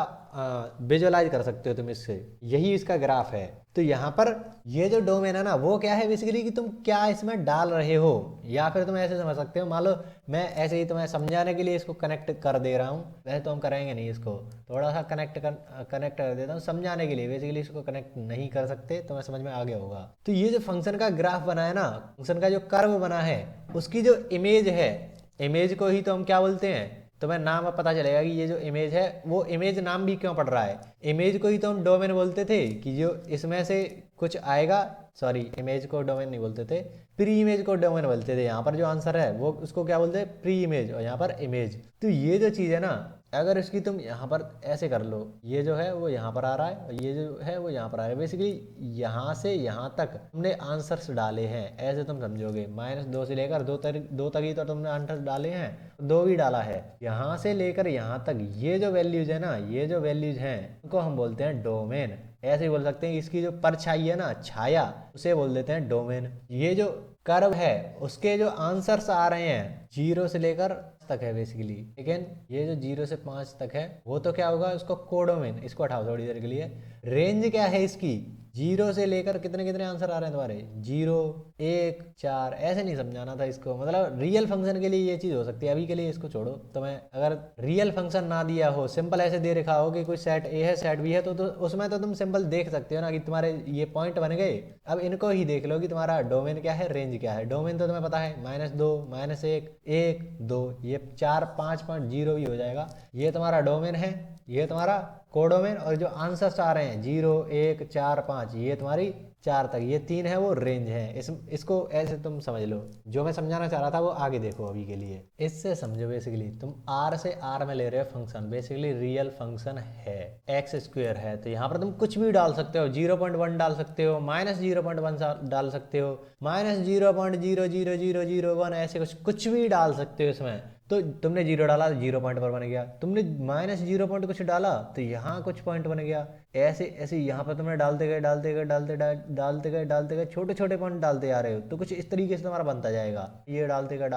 विजुअलाइज कर सकते हो तुम इससे। यही इसका ग्राफ है। तो यहाँ पर ये जो डोमेन है ना वो क्या है बेसिकली कि तुम क्या इसमें डाल रहे हो, या फिर तुम ऐसे समझ सकते हो, मान लो मैं ऐसे ही तुम्हें समझाने के लिए इसको कनेक्ट कर दे रहा हूँ, वैसे तो हम करेंगे नहीं, इसको थोड़ा सा कनेक्ट कर देता हूँ समझाने के लिए, बेसिकली इसको कनेक्ट नहीं कर सकते, तो मैं समझ में आ गया होगा। तो ये जो फंक्शन का ग्राफ बना है ना, फंक्शन का जो कर्व बना है, उसकी जो इमेज है, इमेज को ही तो हम क्या बोलते हैं, तुम्हें नाम अब पता चलेगा कि ये जो इमेज है वो इमेज नाम भी क्यों पड़ रहा है। इमेज को ही तो हम डोमेन बोलते थे कि जो इसमें से कुछ आएगा, सॉरी इमेज को डोमेन नहीं बोलते थे, प्री इमेज को डोमेन बोलते थे। यहाँ पर जो आंसर है वो उसको क्या बोलते हैं, प्री इमेज, और यहाँ पर इमेज। तो ये जो चीज़ है ना, अगर इसकी तुम यहाँ पर ऐसे कर लो, ये जो है वो यहाँ पर आ रहा है और ये जो है वो यहाँ पर आ रहा है, बेसिकली यहाँ से यहाँ तक हमने आंसर्स डाले हैं, ऐसे तुम समझोगे। -2 से लेकर 2 तक ही तो तुमने आंसर डाले हैं, 2 भी डाला है। यहाँ से लेकर यहाँ तक ये जो वैल्यूज है ना, ये जो वैल्यूज हैं उनको हम बोलते हैं डोमेन। ऐसे ही बोल सकते हैं, इसकी जो परछाई है ना, छाया, उसे बोल देते हैं डोमेन। ये जो कर्व है उसके जो आंसर्स आ रहे हैं 0 से लेकर तक है बेसिकली, लेकिन ये जो 0 से 5 तक है वो तो क्या होगा, उसको कोडोमेन, इसको हटाओ थोड़ी देर के लिए। रेंज क्या है इसकी, 0 से लेकर कितने कितने आंसर आ रहे हैं तुम्हारे, 0, 1, 4, ऐसे नहीं समझाना था इसको। मतलब रियल फंक्शन के लिए ये चीज़ हो सकती है, अभी के लिए इसको छोड़ो। तो मैं अगर रियल फंक्शन ना दिया हो, सिंपल ऐसे दे रखा हो कि कोई सेट ए है सेट बी है, तो उसमें तो तुम सिंपल देख सकते हो ना कि तुम्हारे ये पॉइंट बन गए। अब इनको ही देख लो कि तुम्हारा डोमेन क्या है, रेंज क्या है। डोमेन तो तुम्हें पता है -2, -1, 1, 2, ये 4, 5 पॉइंट 0 भी हो जाएगा। ये तुम्हारा डोमेन है, ये तुम्हारा कोडोमेन, और जो आंसर्स आ रहे हैं 0, 1, 4, 5, ये तुम्हारी 4 तक, ये 3 है वो रेंज है। इसको ऐसे तुम समझ लो, जो मैं समझाना चाह रहा था वो आगे देखो अभी के लिए। इससे समझो, बेसिकली तुम r से r में ले रहे हो फंक्शन, बेसिकली रियल फंक्शन है, x² है, तो यहाँ पर तुम कुछ भी डाल सकते हो, 0.1 डाल सकते हो, -0.1 डाल सकते हो, -0.00001, ऐसे कुछ भी डाल सकते हो इसमें। तो तुमने 0 डाला, 0 पॉइंट पर बन गया, तुमने -0 पॉइंट कुछ डाला तो यहाँ कुछ पॉइंट बन गया। ऐसे ऐसे यहाँ पर तुमने डालते गए छोटे छोटे पॉइंट डालते आ रहे हो, तो कुछ इस तरीके से तुम्हारा बनता जाएगा। ये डालते गए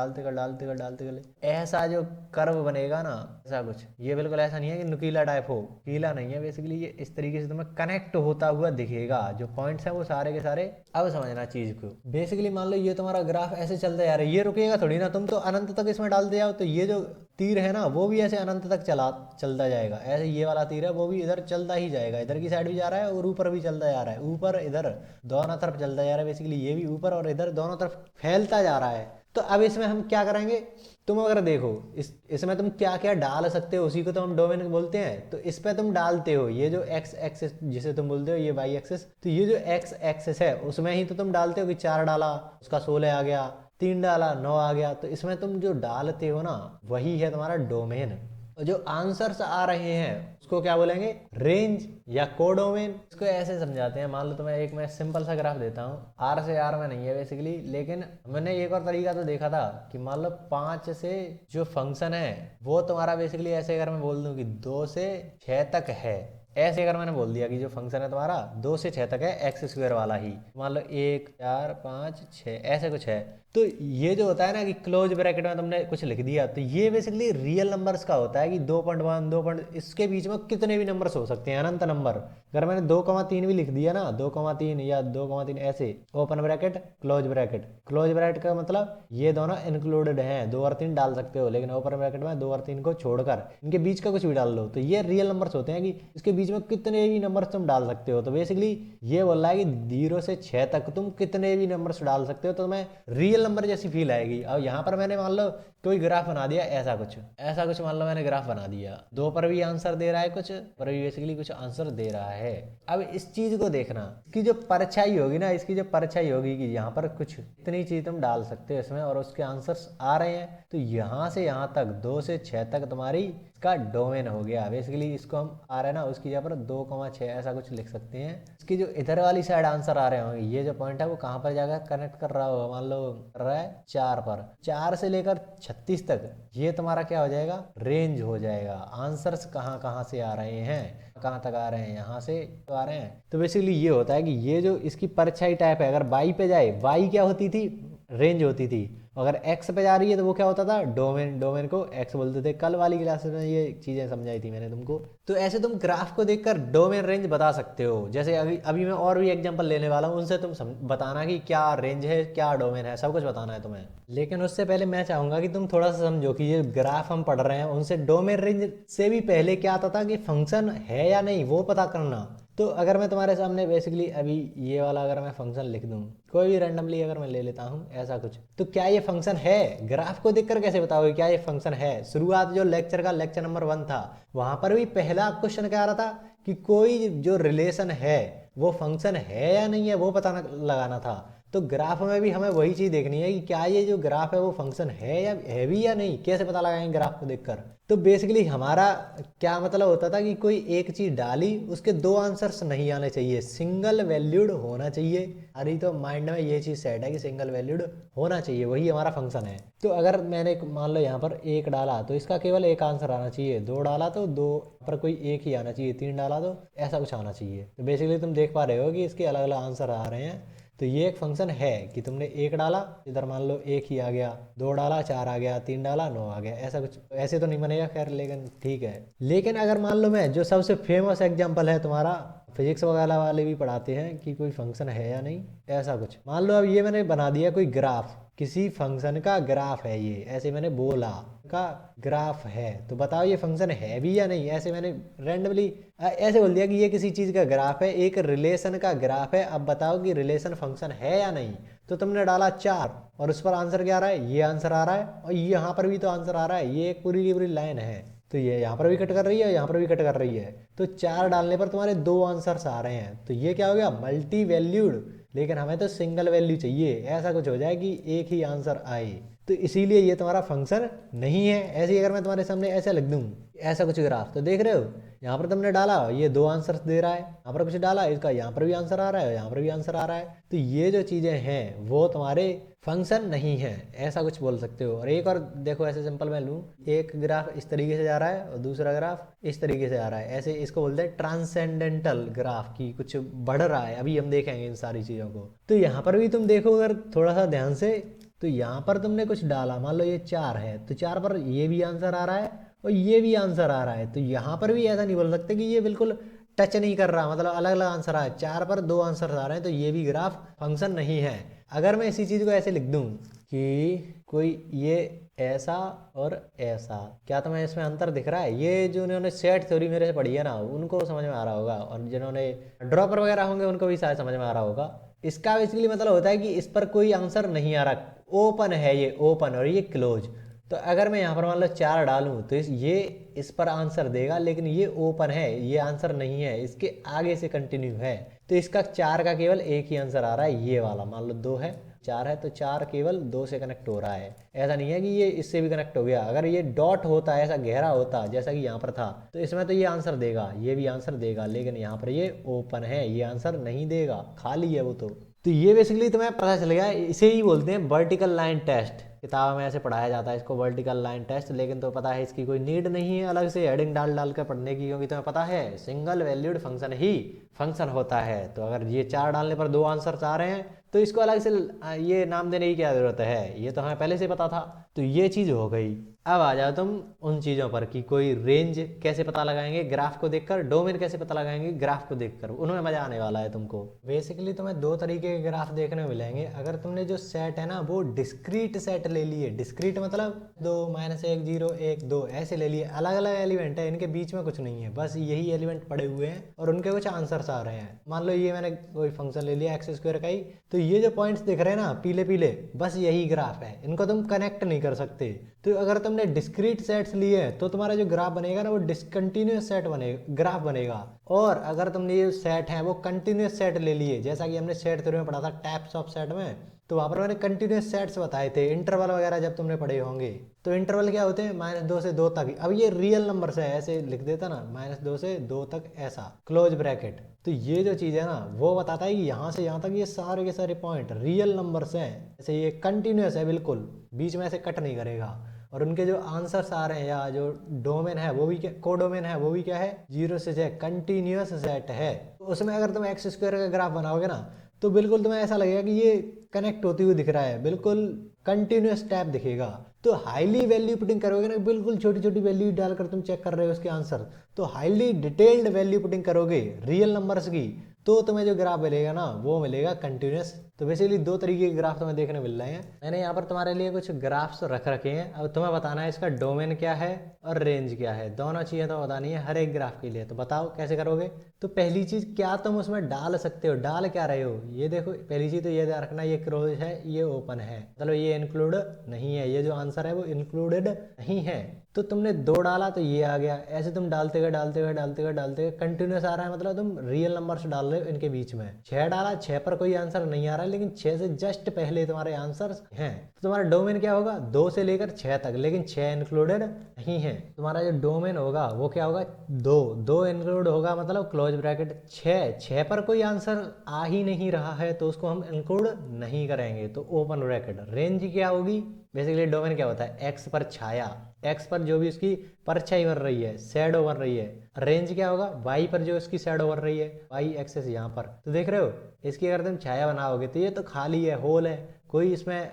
ऐसा जो कर्व बनेगा ना, ऐसा कुछ, ये बिल्कुल ऐसा नहीं है कि नुकीला टाइप हो, कीला नहीं है, बेसिकली ये इस तरीके से तुम्हें कनेक्ट होता हुआ दिखेगा। जो पॉइंट्स हैं वो सारे के सारे, अब समझना चीज को, बेसिकली मान लो ये तुम्हारा ग्राफ ऐसे चलता जा रहा है, ये रुकेगा थोड़ी ना, तुम तो अनंत तक इसमें डालते जाओ, तो ये जो तीर है ना वो भी ऐसे अनंत तक चलता जाएगा। ऐसे ये वाला तीर है वो भी इधर चलता ही जाएगा, इधर की साइड भी जा रहा है और ऊपर भी चलता जा रहा है, ऊपर इधर दोनों तरफ चलता जा रहा है। बेसिकली ये भी ऊपर और इधर दोनों तरफ फैलता जा रहा है। तो अब इसमें हम क्या करेंगे, तुम अगर देखो इसमें तुम क्या क्या डाल सकते हो, उसी को तो हम डोमेन बोलते हैं। तो इस पे तुम डालते हो ये जो x एक्सिस जिसे तुम बोलते हो, ये y एक्सिस, तो ये जो x एक्सिस है उसमें ही तो तुम डालते हो कि 4 डाला उसका 16 आ गया, 3 डाला 9 आ गया। तो इसमें तुम जो डालते हो ना वही है तुम्हारा डोमेन। और जो आंसर्स आ रहे हैं उसको क्या बोलेंगे, रेंज या कोडोमेन। इसको ऐसे समझाते हैं, मान लो तुम्हें एक मैं सिंपल सा ग्राफ देता हूँ, r से r में नहीं है बेसिकली, लेकिन मैंने एक और तरीका तो देखा था कि मान लो 5 से जो फंक्शन है वो तुम्हारा बेसिकली ऐसे, अगर मैं बोल दूं कि 2 से 6 तक है, ऐसे अगर मैंने बोल दिया कि जो फंक्शन है तुम्हारा 2 से 6 तक है, x² वाला ही, मान लो 1, 4, 5, 6 ऐसे कुछ है, तो ये जो होता है ना कि क्लोज ब्रैकेट में तुमने कुछ लिख दिया, तो ये बेसिकली रियल नंबर्स का होता है कि 2.1, 2. इसके बीच में कितने भी नंबर्स हो सकते हैं, अनंत नंबर। अगर मैंने 2,3 भी लिख दिया ना, 2,3 या 2,3 ऐसे, open bracket close bracket, close bracket का मतलब ये दोनों इंक्लूडेड हैं, 2 और 3 डाल सकते हो, लेकिन ओपन ब्रैकेट में 2 और 3 को छोड़कर इनके बीच का कुछ भी डाल लो, तो ये रियल नंबर्स होते हैं कि इसके बीच में कितने भी नंबर्स तुम डाल सकते हो। तो बेसिकली ये बोल रहा है कि 0 से 6 तक तुम कितने भी नंबर्स डाल सकते हो, तो तुम्हें रियल नंबर जैसी फील आएगी। अब यहाँ पर मैंने मान लो कोई ग्राफ बना दिया, ऐसा कुछ मान लो मैंने ग्राफ बना दिया, 2 पर भी आंसर दे रहा है, कुछ पर भी बेसिकली कुछ आंसर दे रहा है। अब इस चीज को देखना, इसकी जो परछाई होगी ना, इसकी जो परछाई होगी कि यहाँ पर कुछ इतनी चीज तुम डाल सकते हो इसमें और उसके आंसर्स आ रहे हैं, तो यहाँ से यहाँ तक 2 से 6 तक तुम्हारी इसका डोमेन हो गया। बेसिकली इसको हम आ रहा है ना उसकी जगह पर 2,6 ऐसा कुछ लिख सकते हैं। इसकी जो इधर वाली साइड आंसर आ रहे होंगे, ये जो पॉइंट है वो कहाँ पर जाकर कनेक्ट कर रहा होगा, मान लो कर रहा है 4 पर, 4 से लेकर 36 तक ये तुम्हारा क्या हो जाएगा, रेंज हो जाएगा। आंसर्स कहाँ कहाँ से आ रहे हैं, कहाँ तक आ रहे हैं, यहाँ से तो आ रहे हैं। तो बेसिकली ये होता है कि ये जो इसकी परछाई टाइप है, अगर y पे जाए, y क्या होती थी, रेंज होती थी, अगर एक्स पे जा रही है तो वो क्या होता था, डोमेन, डोमेन को एक्स बोलते थे। कल वाली क्लास में ये चीज़ें समझाई थी मैंने तुमको। तो ऐसे तुम ग्राफ को देखकर डोमेन रेंज बता सकते हो। जैसे अभी अभी मैं और भी एग्जांपल लेने वाला हूँ, उनसे तुम बताना कि क्या रेंज है, क्या डोमेन है, सब कुछ बताना है तुम्हें। लेकिन उससे पहले मैं चाहूंगा कि तुम थोड़ा सा समझो कि ये ग्राफ हम पढ़ रहे हैं, उनसे डोमेन रेंज से भी पहले क्या आता था कि फंक्शन है या नहीं वो पता करना। तो अगर मैं तुम्हारे सामने बेसिकली अभी ये वाला अगर मैं फंक्शन लिख दूं, कोई भी रैंडमली अगर मैं ले लेता हूं ऐसा कुछ, तो क्या ये फंक्शन है? ग्राफ को देखकर कैसे बताओगे क्या ये फंक्शन है? शुरुआत जो लेक्चर का लेक्चर नंबर 1 था, वहां पर भी पहला क्वेश्चन क्या आ रहा था कि कोई जो रिलेशन है वो फंक्शन है या नहीं है वो पता लगाना था। तो ग्राफ में भी हमें वही चीज देखनी है कि क्या ये जो ग्राफ है वो फंक्शन है या है भी या नहीं, कैसे पता लगाएंगे ग्राफ को देखकर। तो बेसिकली हमारा क्या मतलब होता था कि कोई एक चीज डाली, उसके दो आंसर्स नहीं आने चाहिए, सिंगल वैल्यूड होना चाहिए। अरे तो माइंड में ये चीज सेट है कि सिंगल वैल्यूड होना चाहिए, वही हमारा फंक्शन है। तो अगर मैंने मान लो यहाँ पर एक डाला तो इसका केवल एक आंसर आना चाहिए, दो डाला तो दो पर कोई एक ही आना चाहिए, तीन डाला तो ऐसा कुछ आना चाहिए। तो बेसिकली तुम देख पा रहे हो कि इसके अलग अलग आंसर आ रहे हैं। तो ये एक फंक्शन है कि तुमने एक डाला, इधर मान लो एक ही आ गया, दो डाला चार आ गया, तीन डाला नौ आ गया, ऐसा कुछ। ऐसे तो नहीं बनेगा खैर, लेकिन ठीक है। लेकिन अगर मान लो मैं जो सबसे फेमस एग्जांपल है तुम्हारा, फिजिक्स वगैरह वाले भी पढ़ाते हैं कि कोई फंक्शन है या नहीं, ऐसा कुछ। मान लो अब ये मैंने बना दिया कोई ग्राफ, किसी फंक्शन का ग्राफ है ये, ऐसे मैंने बोला का ग्राफ है, तो बताओ ये फंक्शन है भी या नहीं। ऐसे मैंने रैंडमली ऐसे बोल दिया कि ये किसी चीज का ग्राफ है, एक रिलेशन का ग्राफ है, अब बताओ कि रिलेशन फंक्शन है या नहीं। तो तुमने डाला 4 और उस पर आंसर क्या आ रहा है, ये आंसर आ रहा है, और यहाँ पर भी तो आंसर आ रहा है, ये एक पूरी की पूरी लाइन है। तो ये यहाँ पर भी कट कर रही है, यहाँ पर भी कट कर रही है। तो 4 डालने पर तुम्हारे दो आंसर्स आ रहे हैं, तो ये क्या हो गया, मल्टी वैल्यूड। लेकिन हमें तो सिंगल वैल्यू चाहिए, ऐसा कुछ हो जाए कि एक ही आंसर आए। तो इसीलिए ये तुम्हारा फंक्शन नहीं है। ऐसे ही अगर मैं तुम्हारे सामने ऐसे लिख दूं, ऐसा कुछ ग्राफ, तो देख रहे हो यहाँ पर तुमने डाला ये दो आंसर्स दे रहा है, यहाँ पर कुछ डाला इसका यहाँ पर भी आंसर आ रहा है, यहाँ पर भी आंसर आ रहा है। तो ये जो चीजें हैं वो तुम्हारे फंक्शन नहीं है, ऐसा कुछ बोल सकते हो। और एक और देखो, ऐसे सिंपल मैं लूँ, एक ग्राफ इस तरीके से जा रहा है और दूसरा ग्राफ इस तरीके से आ रहा है, ऐसे इसको बोलते हैं ट्रांसेंडेंटल ग्राफ, की कुछ बढ़ रहा है। अभी हम देखेंगे इन सारी चीजों को। तो यहाँ पर भी तुम देखो अगर थोड़ा सा ध्यान से, तो यहाँ पर तुमने कुछ डाला, मान लो ये 4 है, तो 4 पर ये भी आंसर आ रहा है और ये भी आंसर आ रहा है। तो यहाँ पर भी ऐसा नहीं बोल सकते कि ये बिल्कुल टच नहीं कर रहा, मतलब अलग अलग आंसर आए, 4 पर 2 आंसर आ रहे हैं, तो ये भी ग्राफ फंक्शन नहीं है। अगर मैं इसी चीज को ऐसे लिख दूं कि कोई ये ऐसा और ऐसा, क्या तुम्हें इसमें अंतर दिख रहा है? ये जो उन्होंने सेट थ्योरी मेरे से पढ़ी है ना, उनको समझ में आ रहा होगा, और जिन्होंने ड्रॉपर वगैरह होंगे उनको भी शायद समझ में आ रहा होगा। इसका बेसिकली मतलब होता है कि इस पर कोई आंसर नहीं आ रहा, ओपन है ये, ओपन और ये क्लोज। तो अगर मैं यहाँ पर मान लो 4 डालूं तो ये इस पर आंसर देगा, लेकिन ये ओपन है, ये आंसर नहीं है, इसके आगे से कंटिन्यू है। तो इसका 4 का केवल एक ही आंसर आ रहा है, ये वाला। मान लो 2 है, 4 है, तो 4 केवल 2 से कनेक्ट हो रहा है। ऐसा नहीं है कि ये इससे भी कनेक्ट हो गया। अगर ये डॉट होता, ऐसा गहरा होता जैसा कि यहाँ पर था, तो इसमें तो ये आंसर देगा, ये भी आंसर देगा, लेकिन यहाँ पर ये ओपन है, ये आंसर नहीं देगा, खाली है वो। तो ये बेसिकली तुम्हें पता चल गया, इसे ही बोलते हैं वर्टिकल लाइन टेस्ट। किताब में ऐसे पढ़ाया जाता है इसको, वर्टिकल लाइन टेस्ट। लेकिन तो पता है इसकी कोई नीड नहीं है अलग से हेडिंग डाल डाल कर पढ़ने की, क्योंकि तुम्हें पता है सिंगल वैल्यूड फंक्शन ही फंक्शन होता है। तो अगर ये 4 डालने पर 2 आंसर आ रहे हैं, तो इसको अलग से ये नाम देने की क्या जरूरत है, ये तो हमें पहले से पता था। तो ये चीज हो गई। अब आ जाओ तुम उन चीजों पर कि कोई रेंज कैसे पता लगाएंगे ग्राफ को देखकर, डोमेन कैसे पता लगाएंगे ग्राफ को देखकर, उन्होंने मजा आने वाला है तुमको। बेसिकली तुम्हें 2 तरीके के ग्राफ देखने मिलेंगे। अगर तुमने जो सेट है ना वो डिस्क्रीट सेट ले लिए, डिस्क्रीट मतलब 2 -1 0 1 2 ऐसे ले लिए, अलग अलग एलिमेंट है, इनके बीच में कुछ नहीं है, बस यही एलिमेंट पड़े हुए हैं और उनके कुछ आंसर्स आ रहे हैं। मान लो ये मैंने कोई फंक्शन ले लिया एक्स स्क्वायर का ही, तो ये जो पॉइंट्स दिख रहे हैं ना पीले पीले, बस यही ग्राफ है, इनको तुम कनेक्ट नहीं कर सकते। तो अगर तुमने डिस्क्रीट सेट्स लिए तो तुम्हारा जो ग्राफ बनेगा ना वो डिसकंटिन्यूअस सेट बनेगा, ग्राफ बनेगा। और अगर तुमने ये सेट है वो कंटिन्यूअस सेट ले लिए, जैसा कि हमने सेट थ्योरी में पढ़ा था टाइप्स ऑफ सेट में, तो वहां पर मैंने कंटिन्यूअस सेट्स बताए थे। इंटरवल वगैरह जब तुमने पढ़े होंगे, तो इंटरवल क्या होते हैं, -2 से 2 तक। अब ये रियल नंबर है, ऐसे लिख देता ना, -2 से 2 तक ऐसा क्लोज ब्रैकेट। तो ये जो चीज है ना वो बताता है कि यहाँ से यहाँ तक ये सारे के सारे पॉइंट रियल नंबर्स हैं, ऐसे ये कंटिन्यूअस है, बिल्कुल बीच में ऐसे कट नहीं करेगा। और उनके जो आंसर्स आ रहे हैं या जो डोमेन है वो भी क्या, कोडोमेन है वो भी क्या है, 0 से 6 कंटिन्यूअस सेट है। तो उसमें अगर तुम एक्स स्क्वायर का ग्राफ बनाओगे ना, तो बिल्कुल तुम्हें ऐसा लगेगा कि ये कनेक्ट होती हुई दिख रहा है, बिल्कुल कंटिन्यूस टैप दिखेगा। तो हाईली वैल्यू पुटिंग करोगे ना, बिल्कुल छोटी छोटी वैल्यू डालकर तुम चेक कर रहे हो उसके आंसर, तो हाईली डिटेल्ड वैल्यू पुटिंग करोगे रियल नंबर्स की, तो तुम्हें जो ग्राफ मिलेगा ना वो मिलेगा कंटिन्यूस। तो बेसिकली दो तरीके के ग्राफ तुम्हें देखने मिल रहे हैं। मैंने यहाँ पर तुम्हारे लिए कुछ ग्राफ्स रख रखे हैं, अब तुम्हें बताना है इसका डोमेन क्या है और रेंज क्या है, दोनों चीज़ें तो बतानी है हर एक ग्राफ के लिए। तो बताओ कैसे करोगे। तो पहली चीज़, क्या तुम उसमें डाल सकते हो, डाल क्या रहे हो, ये देखो पहली चीज़ तो ये ध्यान रखना, ये क्लोज है ये ओपन है, मतलब ये इंक्लूड नहीं है, ये जो आंसर है वो इंक्लूडेड नहीं है। तो तुमने 2 डाला तो ये आ गया, ऐसे तुम डालते गए डालते गए डालते गए डालते गए कंटिन्यूस आ रहा है, मतलब तुम रियल नंबर्स डाल रहे हो इनके बीच में। 6 डाला, 6 पर कोई आंसर नहीं आ रहा है, लेकिन 6 से जस्ट पहले तुम्हारे आंसर हैं। तो तुम्हारा डोमेन क्या होगा, 2 से लेकर 6 तक, लेकिन 6 इंक्लूडेड नहीं है। तुम्हारा जो डोमेन होगा वो क्या होगा, 2 इंक्लूड होगा, मतलब क्लोज ब्रैकेट 6 पर कोई आंसर आ ही नहीं रहा है तो उसको हम इंक्लूड नहीं करेंगे, तो ओपन ब्रैकेट। रेंज क्या होगी, बेसिकली डोमेन क्या होता है, एक्स पर छाया, एक्स पर जो भी उसकी परछाई बन रही है, शैडो बन रही है। रेंज क्या होगा, वाई पर जो उसकी शैडो बन रही है, वाई एक्सेस यहाँ पर। तो देख रहे हो, इसकी अगर तुम छाया बनाओगे तो ये तो खाली है, होल है, कोई इसमें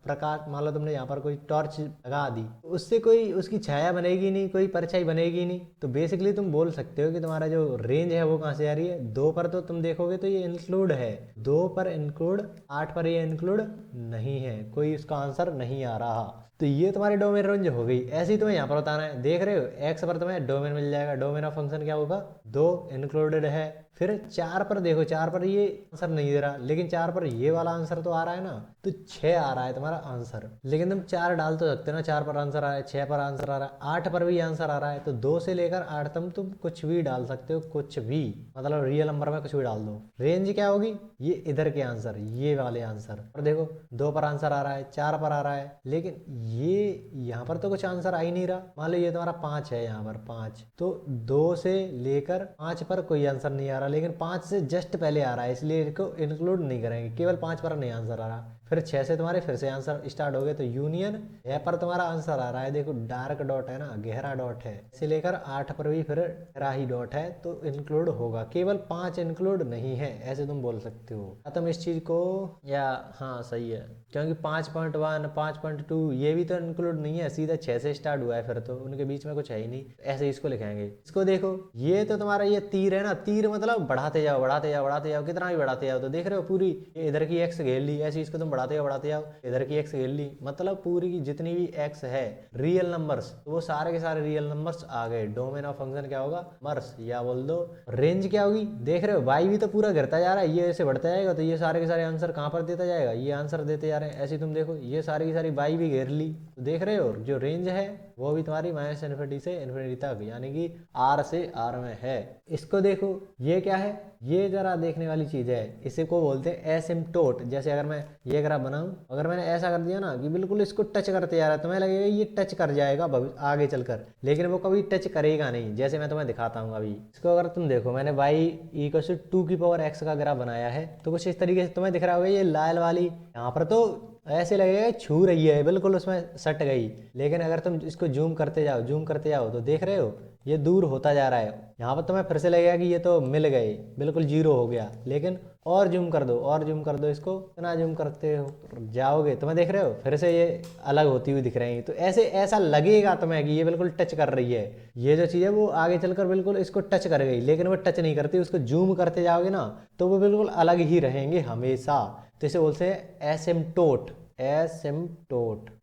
प्रकाश, मान लो तुमने यहाँ पर कोई टॉर्च लगा दी, उससे कोई उसकी छाया बनेगी नहीं, कोई परछाई बनेगी नहीं। तो बेसिकली तुम बोल सकते हो कि तुम्हारा जो रेंज है वो कहाँ से आ रही है, 2 पर तो तुम देखोगे तो ये इंक्लूड है, 2 पर इंक्लूड, 8 पर ये इंक्लूड नहीं है, कोई उसका आंसर नहीं आ रहा। तो ये तुम्हारी डोमेन रेंज हो गई। ऐसे ही तुम्हें यहाँ पर बताना है, देख रहे हो एक्स पर तुम्हें डोमेन मिल जाएगा, डोमेन ऑफ फंक्शन क्या होगा, 2 इंक्लूडेड है। फिर 4 पर देखो, 4 पर ये आंसर नहीं दे रहा, लेकिन 4 पर ये वाला आंसर तो आ रहा है ना, तो 6 आ रहा है तुम्हारा आंसर। लेकिन तुम 4 डाल तो सकते हो ना, 4 पर आंसर आ रहा है, 6 पर आंसर आ रहा है, 8 पर भी आंसर आ रहा है, तो 2 से लेकर 8 तक तुम कुछ भी डाल सकते हो, कुछ भी, मतलब रियल नंबर में कुछ भी डाल दो। रेंज क्या होगी, ये इधर के आंसर, ये वाले आंसर। और देखो 2 पर आंसर आ रहा है, 4 पर आ रहा है, लेकिन ये यहाँ पर तो कुछ आंसर आ ही नहीं रहा। मान लो ये तुम्हारा 5 है, यहाँ पर 5, तो 2 से लेकर 5 पर कोई आंसर नहीं आ रहा, लेकिन 5 से जस्ट पहले आ रहा है, इसलिए इसको इंक्लूड नहीं करेंगे, केवल 5 पर नहीं आंसर आ रहा। फिर 6 से तुम्हारे फिर से आंसर स्टार्ट हो गए, तो यूनियन 6 पर तुम्हारा आंसर आ रहा है, देखो डार्क डॉट है ना, गहरा डॉट है, इसे लेकर 8 पर भी फिर गहरा ही डॉट है, तो इंक्लूड होगा, केवल 5 इंक्लूड नहीं है, ऐसे तुम बोल सकते हो। तुम इस चीज को, या हाँ सही है, क्योंकि 5.1 5.2 ये भी तो इंक्लूड नहीं है, सीधा 6 से स्टार्ट हुआ है, फिर तो उनके बीच में कुछ है ही नहीं। ऐसे इसको लिखेंगे। इसको देखो, ये तो तुम्हारा ये तीर है ना, तीर मतलब बढ़ाते जाओ बढ़ाते जाओ बढ़ाते जाओ, कितना भी बढ़ाते जाओ। तो देख रहे हो पूरी इधर की एक्स घेर ली, ऐसे इसको तुम बढ़ाते जाओ इधर की एक्स घेर ली, मतलब पूरी की जितनी भी एक्स है रियल नंबर्स, तो वो सारे के सारे रियल नंबर्स आ गए। डोमेन ऑफ फंक्शन क्या होगा, मर्स, या बोल दो रेंज क्या होगी। देख रहे हो वाई भी तो पूरा गिरता जा रहा है, ये ऐसे बढ़ता जाएगा, तो ये सारे के सारे आंसर कहाँ पर देता जाएगा, ये आंसर देते जा रहे हैं। ऐसे तुम देखो ये सारी की सारी वाई भी घेर ली, तो देख रहे हो जो रेंज है वो भी तुम्हारी माइनस इन्फिनिटी से इन्फिनिटी तक, यानी कि आर से आर में है। इसको देखो ये क्या है, ये जरा देखने वाली चीज है, इसे को बोलते हैं एसिम्पटोट। जैसे अगर मैं ये ग्राफ बनाऊं, अगर मैंने ऐसा कर दिया ना कि बिल्कुल इसको टच करते जा रहा है, तुम्हें लगेगा ये टच कर जाएगा आगे चलकर, लेकिन वो कभी टच करेगा नहीं। जैसे मैं तुम्हें दिखाता हूँ अभी, इसको अगर तुम देखो, मैंने y = 2 की पावर x का ग्राफ बनाया है, तो कुछ इस तरीके से तुम्हें दिख रहा होगा। ये लाल वाली यहाँ पर तो ऐसे लगेगा छू रही है, बिल्कुल उसमें सट गई, लेकिन अगर तुम इसको जूम करते जाओ तो देख रहे हो ये दूर होता जा रहा है। यहाँ पर तुम्हें फिर से लगेगा कि ये तो मिल गए, बिल्कुल 0 हो गया, लेकिन और जूम कर दो इसको, इतना जूम करते हो जाओगे तुम्हें देख रहे हो फिर से ये अलग होती हुई दिख रही है। तो ऐसे ऐसा लगेगा तुम्हें कि ये बिल्कुल टच कर रही है, ये जो चीज़ है वो आगे चलकर बिल्कुल इसको टच कर गई, लेकिन वो टच नहीं करती। उसको जूम करते जाओगे ना तो वो बिल्कुल अलग ही रहेंगे हमेशा। तो इसे बोलते हैं एसिम्पटोट।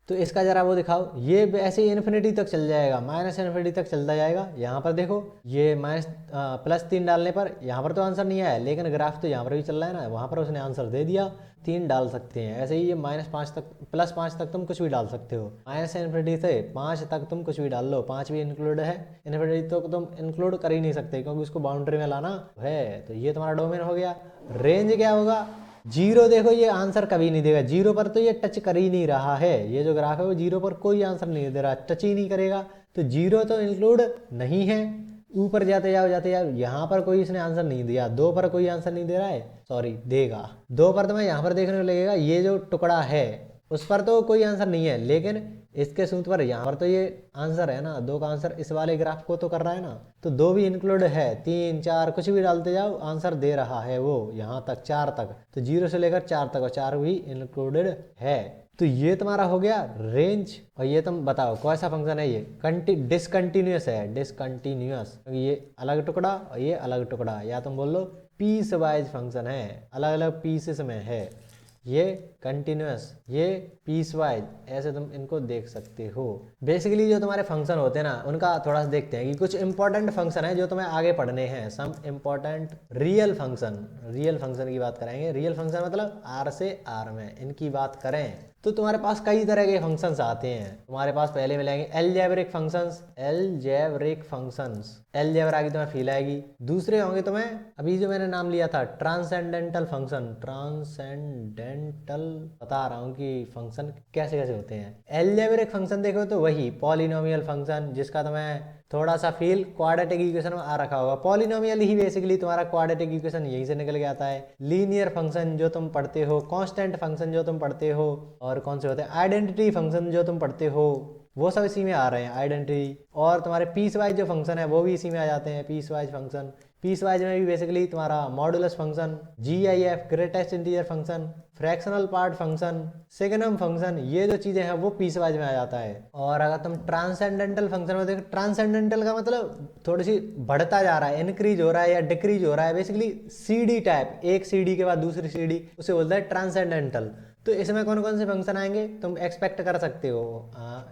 तो इसका जरा वो दिखाओ, ये ऐसे ही इन्फिनिटी तक चल जाएगा, माइनस इन्फिनिटी तक चलता जाएगा। यहाँ पर देखो ये +3 डालने पर यहाँ पर तो आंसर नहीं आया, लेकिन ग्राफ तो यहाँ पर भी चल रहा है ना, वहाँ पर उसने आंसर दे दिया, 3 डाल सकते हैं। ऐसे ही ये -5 तक +5 तक तुम कुछ भी डाल सकते हो, माइनस इन्फिनिटी से 5 तक तुम कुछ भी डाल लो, 5 भी इंक्लूड है, इन्फिनिटी तो तुम इंक्लूड कर ही नहीं सकते क्योंकि उसको बाउंड्री में लाना है। तो ये तुम्हारा डोमेन हो गया। रेंज क्या होगा, 0 देखो ये आंसर कभी नहीं देगा, 0 पर तो ये टच कर ही नहीं रहा है, ये जो ग्राफ है वो 0 पर कोई आंसर नहीं दे रहा, टच ही नहीं करेगा, तो 0 तो इंक्लूड नहीं है। ऊपर जाते जाओ यहाँ पर कोई इसने आंसर नहीं दिया, 2 पर कोई आंसर नहीं दे रहा है, सॉरी देगा 2 पर। तुम्हें यहाँ पर देखने को लगेगा ये जो टुकड़ा है उस पर तो कोई आंसर नहीं है, लेकिन इसके सूत्र पर यहाँ पर तो ये आंसर है ना, 2 का आंसर इस वाले ग्राफ को तो कर रहा है ना, तो 2 भी इंक्लूड है, 3 4 कुछ भी डालते जाओ आंसर दे रहा है वो यहाँ तक 4 तक, तो 0 से लेकर 4 तक और 4 भी इंक्लूडेड है। तो ये तुम्हारा हो गया रेंज। और ये तुम बताओ कौन सा फंक्शन है, ये डिसकंटिन्यूअस है, डिसकंटिन्यूअस, ये अलग टुकड़ा और ये अलग टुकड़ा, या तुम बोल लो पीस वाइज फंक्शन है, अलग अलग पीसेस में है, ये कंटिन्यूअस, ये पीस वाइज, ऐसे तुम इनको देख सकते हो। बेसिकली जो तुम्हारे फंक्शन होते हैं ना उनका थोड़ा सा देखते हैं कि कुछ इंपॉर्टेंट फंक्शन है जो तुम्हें आगे पढ़ने हैं, सम इंपॉर्टेंट रियल फंक्शन की बात करेंगे। रियल फंक्शन मतलब आर से आर में इनकी बात करें तो तुम्हारे पास कई तरह के फंक्शंस आते हैं। तुम्हारे पास पहले मिलेंगे अलजेब्रिक फंक्शंस, अलजेब्रा की तुम्हें फील आएगी। दूसरे होंगे तुम्हें अभी जो मैंने नाम लिया था ट्रांसेंडेंटल फंक्शन, बता रहा हूँ कि फंक्शन कैसे कैसे होते हैं। अलजेब्रिक फंक्शन देखो तो वही पॉलिनोमियल फंक्शन जिसका तुम्हें थोड़ा सा फील क्वाड्रेटिक इक्वेशन में आ रखा होगा। पॉलिनोमियल ही बेसिकली तुम्हारा क्वाड्रेटिक इक्वेशन यहीं से निकल के आता है। लीनियर फंक्शन जो तुम पढ़ते हो, कांस्टेंट फंक्शन जो तुम पढ़ते हो, और कौन से होते हैं आइडेंटिटी फंक्शन जो तुम पढ़ते हो, वो सब इसी में आ रहे हैं आइडेंटिटी। और तुम्हारे पीस वाइज जो फंक्शन है वो भी इसी में आ जाते हैं, piecewise function. Piecewise में भी बेसिकली तुम्हारा modulus function, GIF greatest integer function, fractional part function, signum function, ये जो चीजें हैं वो पीस वाइज में आ जाता है। और अगर तुम ट्रांसेंडेंटल फंक्शन में देखो, ट्रांसेंडेंटल का मतलब थोड़ी सी बढ़ता जा रहा है, इंक्रीज हो रहा है या डिक्रीज हो रहा है, बेसिकली CD टाइप, एक CD के बाद दूसरी CD, उसे बोलता है ट्रांसेंडेंटल। तो इसमें कौन कौन से फंक्शन आएंगे तुम एक्सपेक्ट कर सकते हो,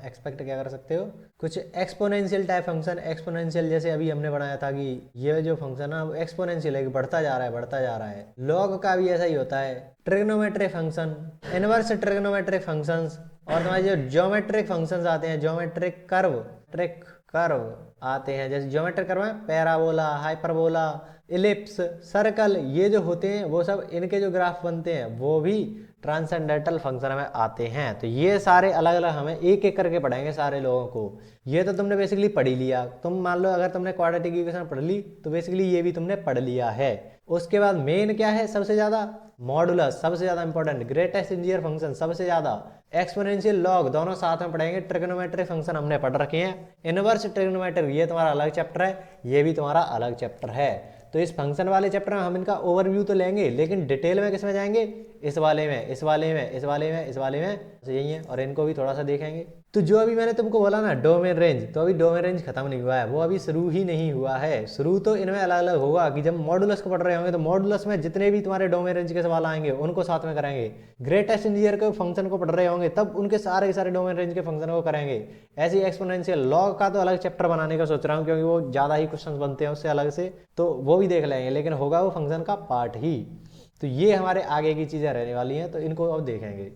एक्सपेक्ट क्या कर सकते हो, कुछ एक्सपोनेंशियल टाइप फंक्शन। एक्सपोनेंशियल जैसे अभी हमने बनाया था कि ये जो फंक्शन है वो एक्सपोनेंशियल है, बढ़ता जा रहा है बढ़ता जा रहा है। लॉग का भी ऐसा ही होता है। Trigonometric function, inverse trigonometric functions, और तुम्हारे जो ज्योमेट्रिक फंक्शंस आते हैं, ज्योमेट्रिक कर्व आते हैं, जैसे ज्योमेट्रिक कर्व है पैराबोला, हाइपरबोला, इलिप्स, सर्कल, ये जो होते हैं वो सब इनके जो ग्राफ बनते हैं वो भी ट्रांसेंडेंटल फंक्शन में आते हैं। तो ये सारे अलग अलग हमें एक एक करके पढ़ाएंगे सारे लोगों को। ये तो तुमने बेसिकली पढ़ ही लिया। तुम मान लो अगर तुमने क्वाड्रेटिक इक्वेशन पढ़ ली तो बेसिकली ये भी तुमने पढ़ लिया है। उसके बाद मेन क्या है, सबसे ज्यादा मॉडुलस, सबसे ज्यादा इंपॉर्टेंट, ग्रेटेस्ट इंटीजर फंक्शन सबसे ज्यादा, एक्सपोनेंशियल, लॉग, दोनों साथ में पढ़ेंगे। ट्रिग्नोमेट्रिक फंक्शन हमने पढ़ रखे हैं। इनवर्स ट्रिग्नोमेट्रिक ये तुम्हारा अलग चैप्टर है, ये भी तुम्हारा अलग चैप्टर है। तो इस फंक्शन वाले चैप्टर में हम इनका ओवरव्यू तो लेंगे, लेकिन डिटेल में किस में जाएंगे, इस वाले में, इस वाले में, इस वाले में, इस वाले में, तो यही है। और इनको भी थोड़ा सा देखेंगे। तो जो अभी मैंने तुमको बोला ना डोमेन रेंज, तो अभी डोमेन रेंज खत्म नहीं हुआ है, वो अभी शुरू ही नहीं हुआ है। शुरू तो इनमें अलग अलग होगा कि जब मॉडुलस को पढ़ रहे होंगे तो मॉडुलस में जितने भी तुम्हारे डोमेन रेंज के सवाल आएंगे उनको साथ में कराएंगे। ग्रेटेस्ट इंटीजर के फंक्शन को पढ़ रहे होंगे तब उनके सारे के सारे डोमेन रेंज के फंक्शन को करेंगे। ऐसे ही एक्सपोनेंशियल, लॉग का तो अलग चैप्टर बनाने का सोच रहा हूँ क्योंकि वो ज्यादा ही क्वेश्चन बनते हैं उससे अलग से, तो वो भी देख लेंगे, लेकिन होगा वो फंक्शन का पार्ट ही। तो ये हमारे आगे की चीजें रहने वाली हैं, तो इनको अब देखेंगे।